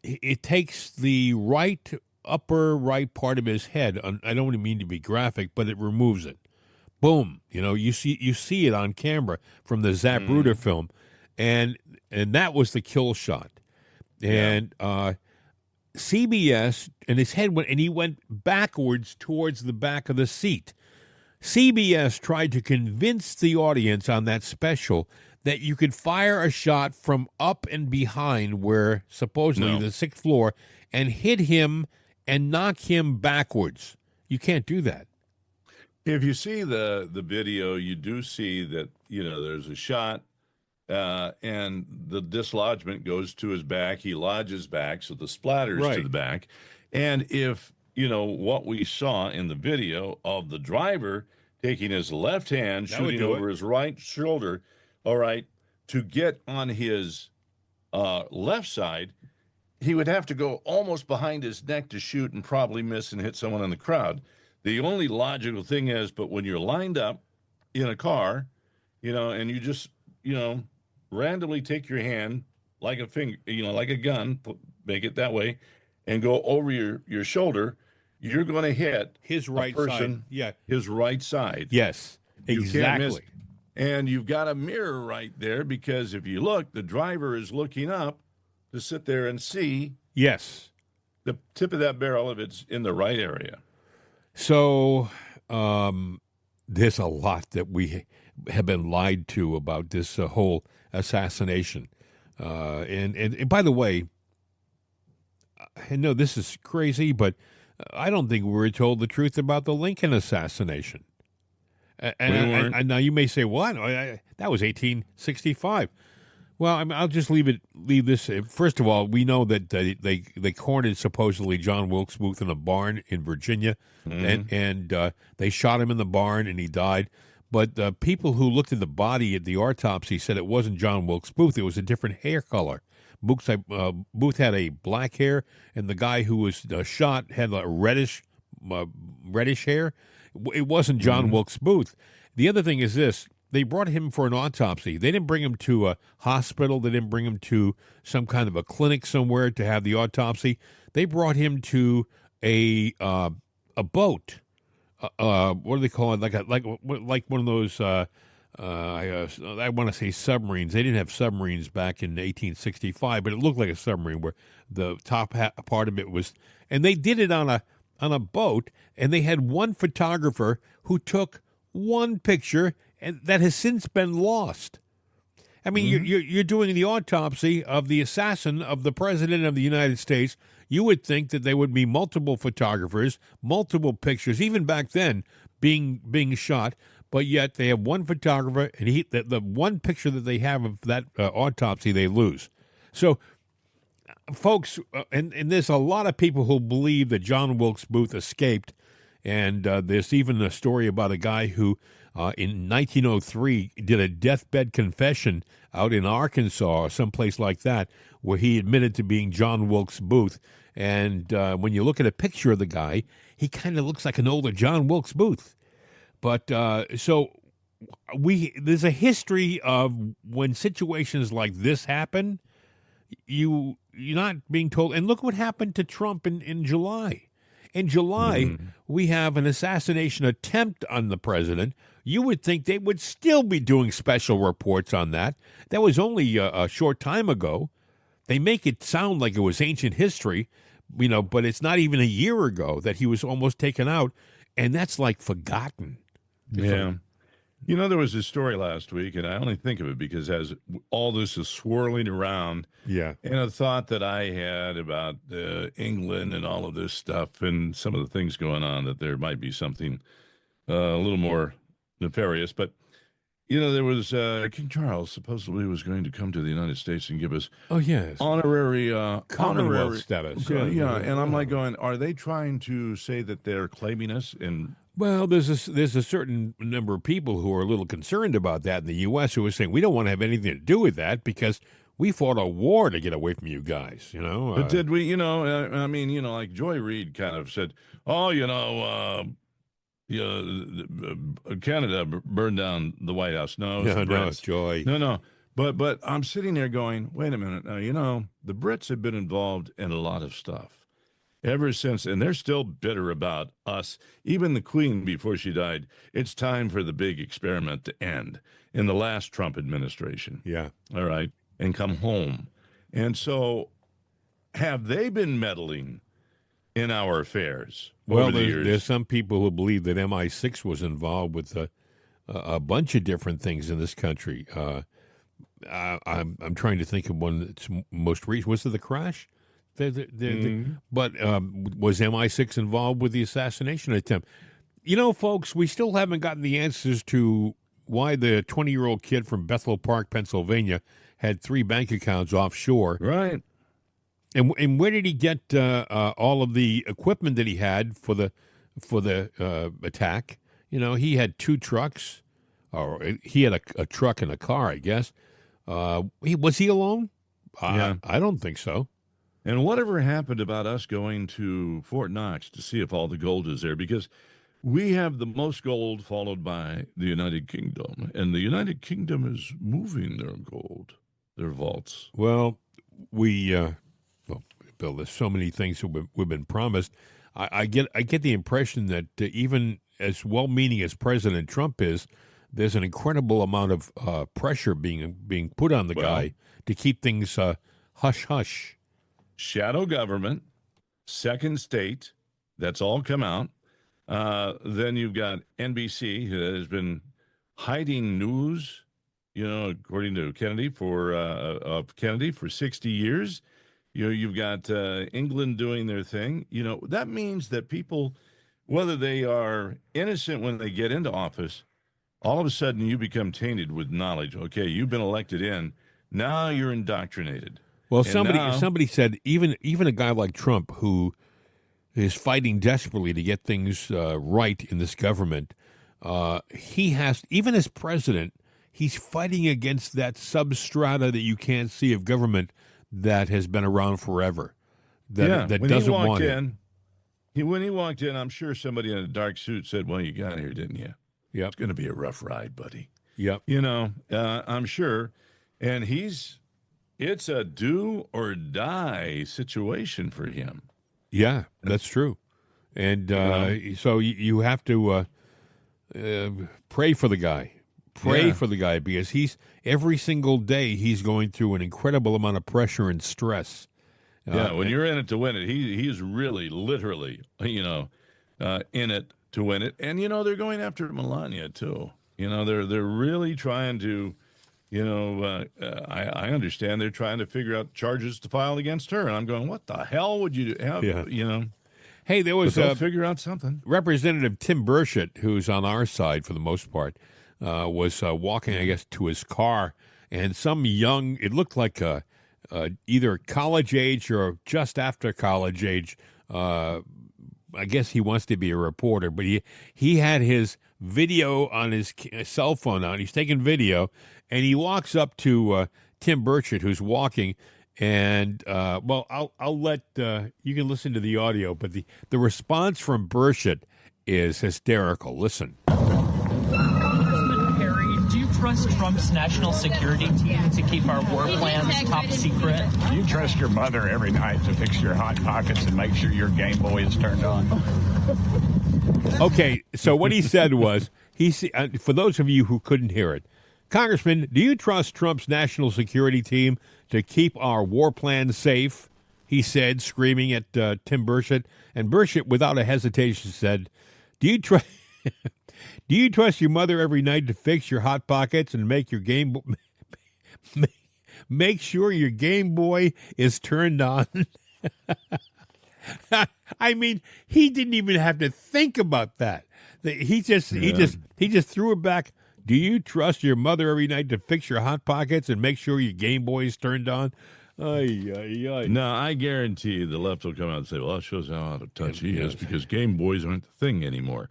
it takes the upper right part of his head. I don't mean to be graphic, but it removes it. Boom! You see it on camera from the Zapruder film, and that was the kill shot. And CBS, and his head went, and he went backwards towards the back of the seat. CBS tried to convince the audience on that special that you could fire a shot from up and behind, where supposedly the sixth floor, and hit him and knock him backwards. You can't do that. If you see the video, you do see that, there's a shot and the dislodgement goes to his back. He lodges back, so the splatters to the back. And if, what we saw in the video of the driver taking his left hand, shooting over his right shoulder, all right, to get on his left side, he would have to go almost behind his neck to shoot and probably miss and hit someone in the crowd. The only logical thing is, but when you're lined up in a car, and you just, randomly take your hand like a finger, like a gun, make it that way, and go over your shoulder, you're going to hit his right person, side. Yeah, his right side. Yes, exactly. And you've got a mirror right there because if you look, the driver is looking up to sit there and see Yes. the tip of that barrel if it's in the right area. So there's a lot that we have been lied to about this whole assassination. And by the way, I know this is crazy, but I don't think we were told the truth about the Lincoln assassination. And now you may say, "What? That was 1865." Well, I mean, I'll just leave this. First of all, we know that they cornered supposedly John Wilkes Booth in a barn in Virginia, and they shot him in the barn, and he died. But people who looked at the body at the autopsy said it wasn't John Wilkes Booth; it was a different hair color. Booth had a black hair, and the guy who was shot had a reddish hair. It wasn't John Wilkes Booth. The other thing is this. They brought him for an autopsy. They didn't bring him to a hospital. They didn't bring him to some kind of a clinic somewhere to have the autopsy. They brought him to a boat. What do they call it? Like one of those. I want to say submarines. They didn't have submarines back in 1865, but it looked like a submarine where the top part of it was. And they did it on a boat, and they had one photographer who took one picture, and that has since been lost. I mean, you're doing the autopsy of the assassin of the President of the United States. You would think that there would be multiple photographers, multiple pictures, even back then being shot, but yet they have one photographer, and the one picture that they have of that autopsy they lose. So, folks, and there's a lot of people who believe that John Wilkes Booth escaped, and there's even a story about a guy who in 1903 did a deathbed confession out in Arkansas or someplace like that, where he admitted to being John Wilkes Booth. And when you look at a picture of the guy, he kind of looks like an older John Wilkes Booth. But so there's a history of when situations like this happen, you're not being told. And look what happened to Trump in July. In July, we have an assassination attempt on the president. You would think they would still be doing special reports on that. That was only a short time ago. They make it sound like it was ancient history, but it's not even a year ago that he was almost taken out, and that's like forgotten. Yeah. There was a story last week, and I only think of it because as all this is swirling around, and a thought that I had about England and all of this stuff and some of the things going on, that there might be something a little more nefarious. But, there was King Charles supposedly was going to come to the United States and give us honorary Commonwealth status. And I'm like going, are they trying to say that they're claiming us in... Well, there's a certain number of people who are a little concerned about that in the U.S. who are saying we don't want to have anything to do with that because we fought a war to get away from you guys, But did we, like Joy Reid kind of said, Canada burned down the White House. No, it's Joy. No. But I'm sitting there going, wait a minute. Now, the Brits have been involved in a lot of stuff ever since, and they're still bitter about us. Even the Queen, before she died, it's time for the big experiment to end in the last Trump administration. Yeah. All right. And come home. And so have they been meddling in our affairs over the years? There's some people who believe that MI6 was involved with a bunch of different things in this country. I'm trying to think of one that's most recent. Was it the crash? But was MI6 involved with the assassination attempt? Folks, we still haven't gotten the answers to why the 20-year-old kid from Bethel Park, Pennsylvania, had 3 bank accounts offshore. Right. And where did he get all of the equipment that he had for the attack? He had 2 trucks, or he had a truck and a car, I guess. Was he alone? I don't think so. And whatever happened about us going to Fort Knox to see if all the gold is there? Because we have the most gold, followed by the United Kingdom. And the United Kingdom is moving their gold, their vaults. Well, Bill, there's so many things that we've been promised. I get the impression that even as well-meaning as President Trump is, there's an incredible amount of pressure being put on the guy to keep things hush-hush. Shadow government, second state, that's all come out. Then you've got NBC, who has been hiding news, according to Kennedy, of Kennedy for 60 years. You've got England doing their thing. That means that people, whether they are innocent when they get into office, all of a sudden you become tainted with knowledge. Okay, you've been elected in. Now you're indoctrinated. Well, somebody said even a guy like Trump, who is fighting desperately to get things right in this government, he has, even as president, he's fighting against that substrata that you can't see of government that has been around forever, that doesn't want it. When he walked in, I'm sure somebody in a dark suit said, "Well, you got here, didn't you? Yep. It's going to be a rough ride, buddy." Yep. I'm sure. And it's a do or die situation for him. Yeah, that's true. And so you have to pray for the guy. Pray for the guy, because every single day he's going through an incredible amount of pressure and stress. When you're in it to win it, he's really, literally, in it to win it. And, they're going after Melania, too. They're really trying to, I understand they're trying to figure out charges to file against her. And I'm going, what the hell would you have, Hey, there was figure out something. Representative Tim Burchett, who's on our side for the most part, was walking, I guess, to his car, and some young, it looked like either college age or just after college age, I guess he wants to be a reporter, but he had his video on his cell phone on. He's taking video, and he walks up to Tim Burchett, who's walking, and I'll let you can listen to the audio, but the response from Burchett is hysterical. Listen. Congressman Perry, do you trust Trump's national security team to keep our war plans top secret? Do you trust your mother every night to fix your hot pockets and make sure your Game Boy is turned on? Okay, so what he said was, for those of you who couldn't hear it, Congressman, do you trust Trump's national security team to keep our war plans safe? He said, screaming at Tim Burchett. And Burchett, without a hesitation, said, Do you trust your mother every night to fix your hot pockets and make your make sure your Game Boy is turned on? I mean, he didn't even have to think about that. He just threw it back. Do you trust your mother every night to fix your hot pockets and make sure your Game Boy is turned on? No, I guarantee you the left will come out and say, well, that shows how out of touch he is, because Game Boys aren't the thing anymore.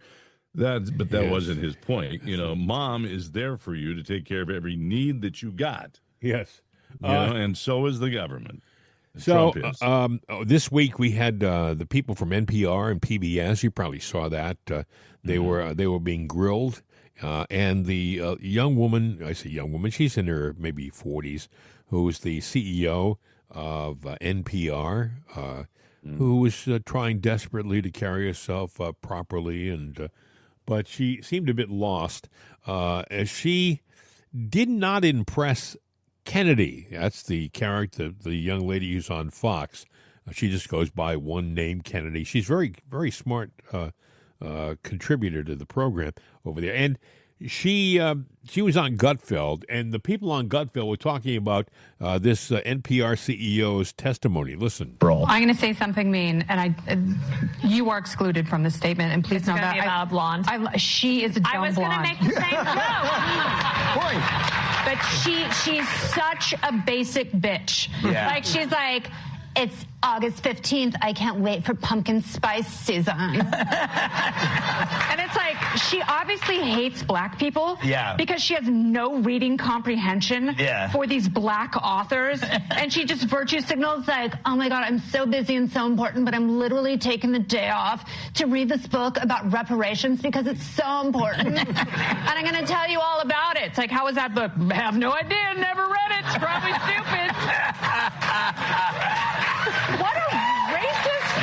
That wasn't his point. Mom is there for you to take care of every need that you got. Yes. And so is the government. So this week we had the people from NPR and PBS. You probably saw that. They were being grilled. And the young woman, I say young woman, she's in her maybe 40s, who's the CEO of NPR, who was trying desperately to carry herself properly, but she seemed a bit lost. As she did not impress Kennedy. That's the character, the young lady who's on Fox. She just goes by one name, Kennedy. She's very, very smart contributor to the program over there. And she was on Gutfeld, and the people on Gutfeld were talking about this NPR CEO's testimony. Listen. I'm going to say something mean, and you are excluded from this statement, and please know that. Be about a blonde. She is a dumb blonde. I was going to make the same joke. But she's such a basic bitch. Yeah. Like, she's like, it's August 15th. I can't wait for pumpkin spice season. And it's like, she obviously hates black people. Yeah. Because she has no reading comprehension for these black authors. And she just virtue signals like, oh my God, I'm so busy and so important, but I'm literally taking the day off to read this book about reparations because it's so important. And I'm going to tell you all about it. It's like, how was that book? I have no idea. Never read it. It's probably stupid. What a racist,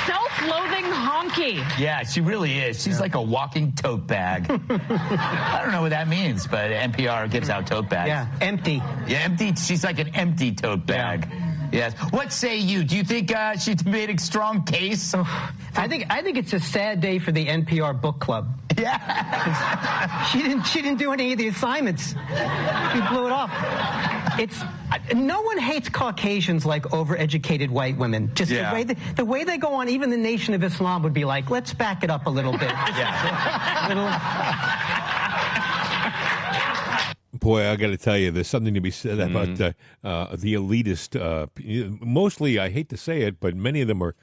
self-loathing honky. Yeah, she really is. She's like a walking tote bag. I don't know what that means, but NPR gives out tote bags. Yeah, empty. Yeah, empty. She's like an empty tote bag. Yeah. Yes. What say you? Do you think she's made a strong case? I think it's a sad day for the NPR book club. Yeah. She didn't do any of the assignments. She blew it off. No one hates Caucasians like overeducated white women. Just the way they go on, even the Nation of Islam would be like, let's back it up a little bit. Boy, I got to tell you, there's something to be said about the elitist. Mostly, I hate to say it, but many of them are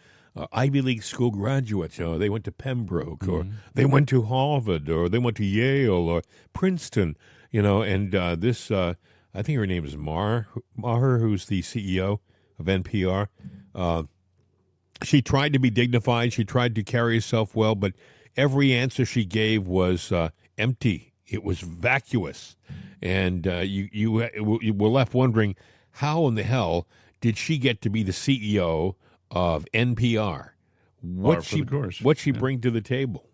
Ivy League school graduates. They went to Pembroke, or they went to Harvard, or they went to Yale, or Princeton. And this, I think her name is Maher, who's the CEO of NPR. She tried to be dignified. She tried to carry herself well, but every answer she gave was empty. It was vacuous. And you were left wondering, how in the hell did she get to be the CEO of NPR? What she bring to the table?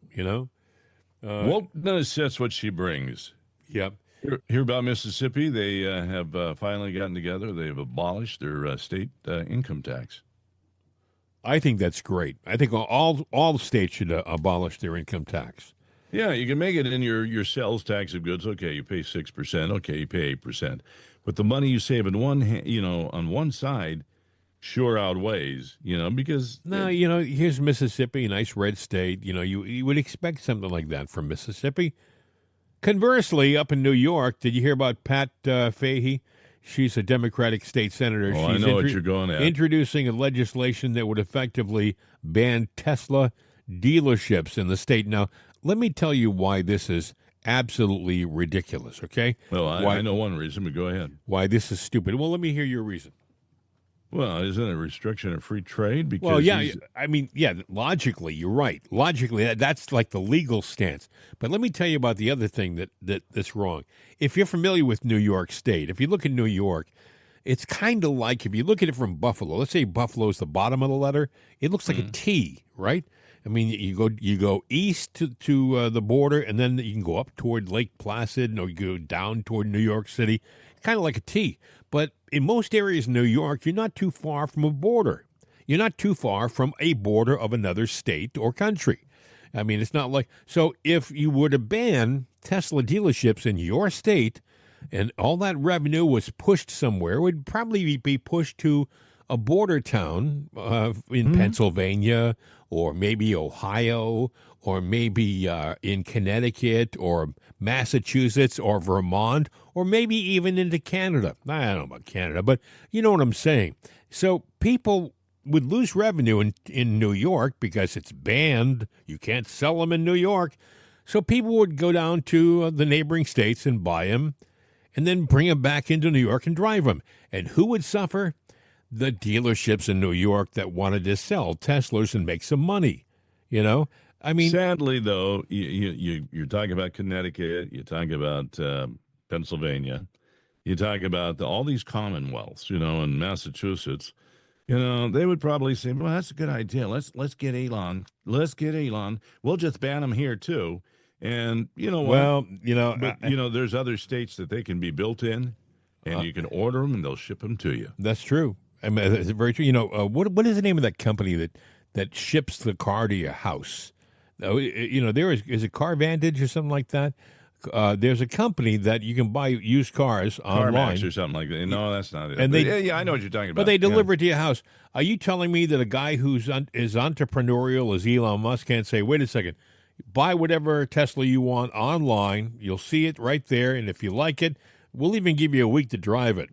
Well, that's what she brings. Yep. Hear about Mississippi? They have finally gotten together. They've abolished their state income tax. I think that's great. I think all states should abolish their income tax. Yeah, you can make it in your sales tax of goods. Okay, you pay 6%. Okay, you pay 8%. But the money you save on one side sure outweighs, because... No, here's Mississippi, a nice red state. You would expect something like that from Mississippi. Conversely, up in New York, did you hear about Pat Fahey? She's a Democratic state senator. Oh, She's I know what you're going at. Introducing a legislation that would effectively ban Tesla dealerships in the state. Now, let me tell you why this is absolutely ridiculous, okay? Well, I know one reason, but go ahead. Why this is stupid. Well, let me hear your reason. Well, isn't it a restriction of free trade? Because logically, you're right. Logically, that's like the legal stance. But let me tell you about the other thing that's wrong. If you're familiar with New York State, if you look at New York, it's kind of like, if you look at it from Buffalo, let's say Buffalo is the bottom of the letter, it looks like a T, right? I mean, you go east to the border, and then you can go up toward Lake Placid, or you go down toward New York City, kind of like a T. But in most areas in New York, you're not too far from a border. You're not too far from a border of another state or country. I mean, it's not like... So if you were to ban Tesla dealerships in your state, and all that revenue was pushed somewhere, it would probably be pushed to a border town in Pennsylvania, or maybe Ohio, or maybe in Connecticut, or Massachusetts, or Vermont, or maybe even into Canada. I don't know about Canada, but you know what I'm saying. So people would lose revenue in New York because it's banned. You can't sell them in New York. So people would go down to the neighboring states and buy them, and then bring them back into New York and drive them. And who would suffer? The dealerships in New York that wanted to sell Teslas and make some money. I mean, sadly, though, you're talking about Connecticut, you're talking about Pennsylvania, you talk about all these commonwealths, in Massachusetts. They would probably say, well, that's a good idea. Let's get Elon. We'll just ban them here too. And you know what? Well, there's other states that they can be built in, and you can order them, and they'll ship them to you. That's true. I mean, it's very true. What is the name of that company that ships the car to your house? There is it Car Vantage or something like that. There's a company that you can buy used cars online. CarMax or something like that. No, that's not it. And I know what you're talking about. But they deliver it to your house. Are you telling me that a guy who's as entrepreneurial as Elon Musk can't say, wait a second, buy whatever Tesla you want online, you'll see it right there, and if you like it, we'll even give you a week to drive it,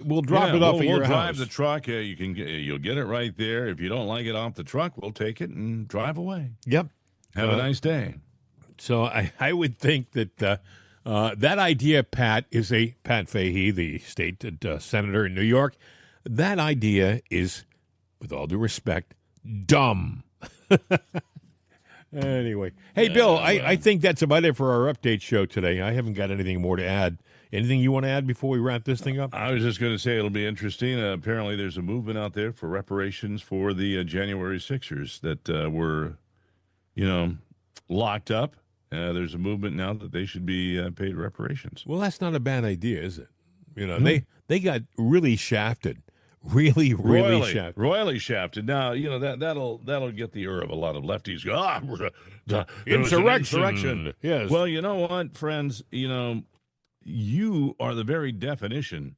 We'll drop it off at your house. We'll drive the truck. You'll get it right there. If you don't like it off the truck, we'll take it and drive away. Yep. Have a nice day. So I would think that that idea, Pat Fahey, the state senator in New York, that idea is, with all due respect, dumb. Anyway. Hey, Bill, I think that's about it for our update show today. I haven't got anything more to add. Anything you want to add before we wrap this thing up? I was just going to say it'll be interesting. Apparently, there's a movement out there for reparations for the January 6ers that were, locked up. There's a movement now that they should be paid reparations. Well, that's not a bad idea, is it? They got really shafted. Really shafted. Royally shafted. Now, that'll get the ear of a lot of lefties. Insurrection. Yes. Well, you know what, friends? You are the very definition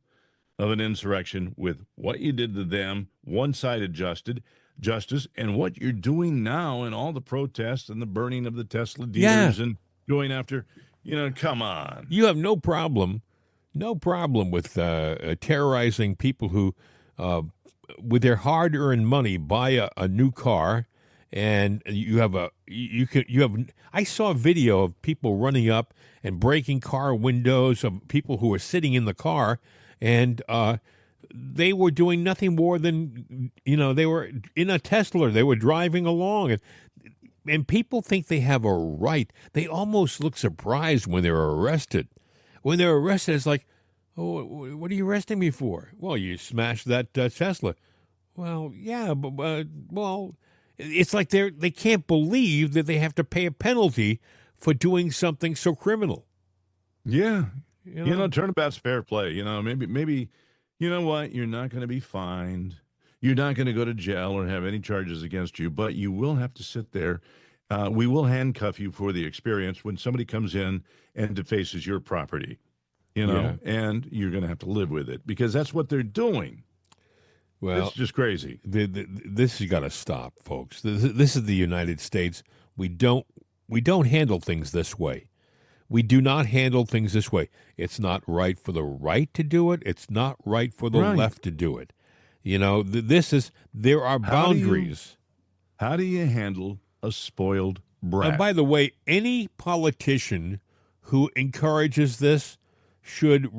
of an insurrection with what you did to them, one-sided justice, and what you're doing now in all the protests and the burning of the Tesla dealers and going after, come on. You have no problem with terrorizing people who, with their hard-earned money, buy a new car, and I saw a video of people running up and breaking car windows of people who were sitting in the car, and they were doing nothing more than, they were in a Tesla. They were driving along, and people think they have a right. They almost look surprised when they're arrested. When they're arrested, it's like, oh, what are you arresting me for? Well, you smashed that Tesla. Well, yeah, but it's like they can't believe that they have to pay a penalty for doing something so criminal. Yeah. Turnabout's fair play. Maybe, you know what? You're not going to be fined. You're not going to go to jail or have any charges against you, but you will have to sit there. We will handcuff you for the experience when somebody comes in and defaces your property, and you're going to have to live with it because that's what they're doing. Well, it's just crazy. This has got to stop, folks. This is the United States. We don't handle things this way. We do not handle things this way. It's not right for the right to do it. It's not right for the left to do it. There are boundaries. How do you handle a spoiled brat? And by the way, any politician who encourages this should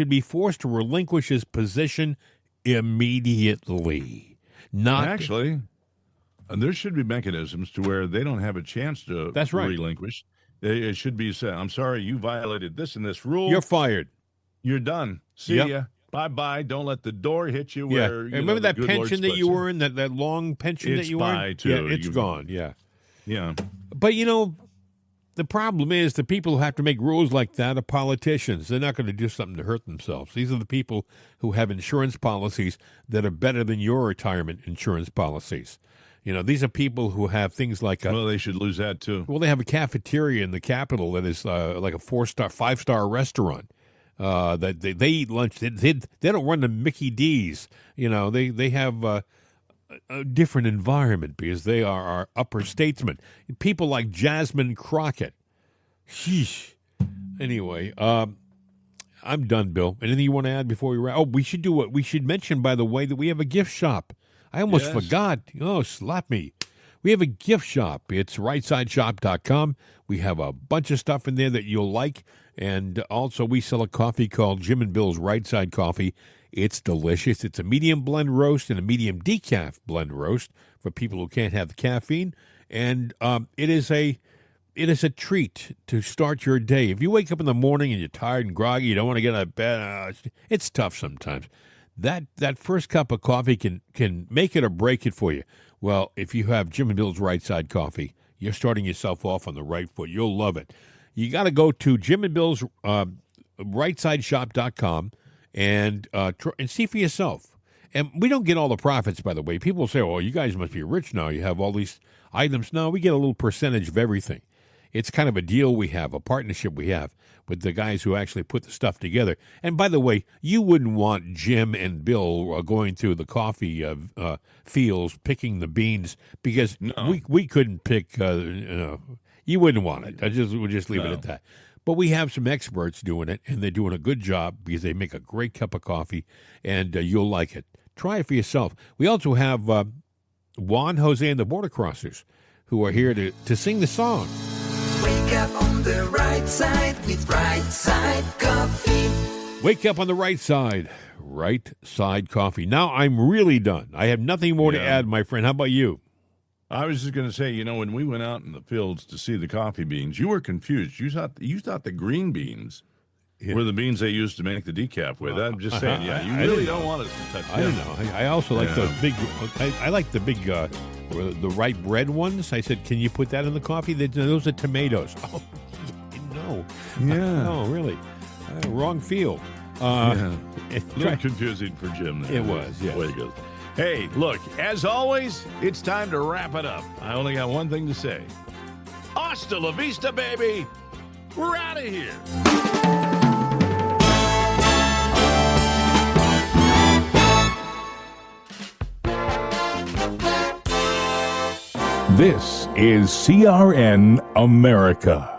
be forced to relinquish his position immediately. Actually, there should be mechanisms to where they don't have a chance to relinquish. It should be said, I'm sorry, you violated this and this rule. You're fired. You're done. See ya. Bye-bye. Don't let the door hit you where remember that pension that you were in, that long pension that you were in? It's gone. Yeah. But, the problem is the people who have to make rules like that are politicians. They're not going to do something to hurt themselves. These are the people who have insurance policies that are better than your retirement insurance policies. These are people who have things like they should lose that too. Well, they have a cafeteria in the Capitol that is like a 4-star, 5-star restaurant. That they eat lunch. They don't run the Mickey D's. They have a different environment because they are our upper statesmen. People like Jasmine Crockett. Sheesh. Anyway, I'm done, Bill. Anything you want to add before we wrap? Oh, we should mention, by the way, that we have a gift shop. I almost forgot. Oh, slap me. We have a gift shop. It's rightsideshop.com. We have a bunch of stuff in there that you'll like. And also we sell a coffee called Jim and Bill's Right Side Coffee. It's delicious. It's a medium blend roast and a medium decaf blend roast for people who can't have the caffeine. And it is a treat to start your day. If you wake up in the morning and you're tired and groggy, you don't want to get out of bed, it's tough sometimes. That first cup of coffee can make it or break it for you. Well, if you have Jim and Bill's Right Side Coffee, you're starting yourself off on the right foot. You'll love it. You got to go to Jim and Bill's rightsideshop.com and see for yourself. And we don't get all the profits, by the way. People say, "Oh, you guys must be rich now. You have all these items." No, we get a little percentage of everything. It's kind of a deal we have, a partnership we have with the guys who actually put the stuff together. And by the way, you wouldn't want Jim and Bill going through the coffee fields, picking the beans, because we couldn't pick. You wouldn't want it. We'll just leave it at that. But we have some experts doing it, and they're doing a good job because they make a great cup of coffee, and you'll like it. Try it for yourself. We also have Juan, Jose, and the Border Crossers, who are here to sing the song. Wake up on the right side with Right Side Coffee. Wake up on the right side. Right Side Coffee. Now I'm really done. I have nothing more to add, my friend. How about you? I was just going to say, when we went out in the fields to see the coffee beans, you were confused. You thought the green beans were the beans they used to make the decaf with. I'm just saying, you really don't want us to touch them. I don't know. I also like those big. I like the big, the ripe red ones. I said, can you put that in the coffee? Those are tomatoes. Oh, no. Yeah. No, really. Wrong field. A little confusing for Jim there. It was, yes. The way it goes. Hey, look, as always, it's time to wrap it up. I only got one thing to say. Hasta la vista, baby. We're out of here. This is CRN America.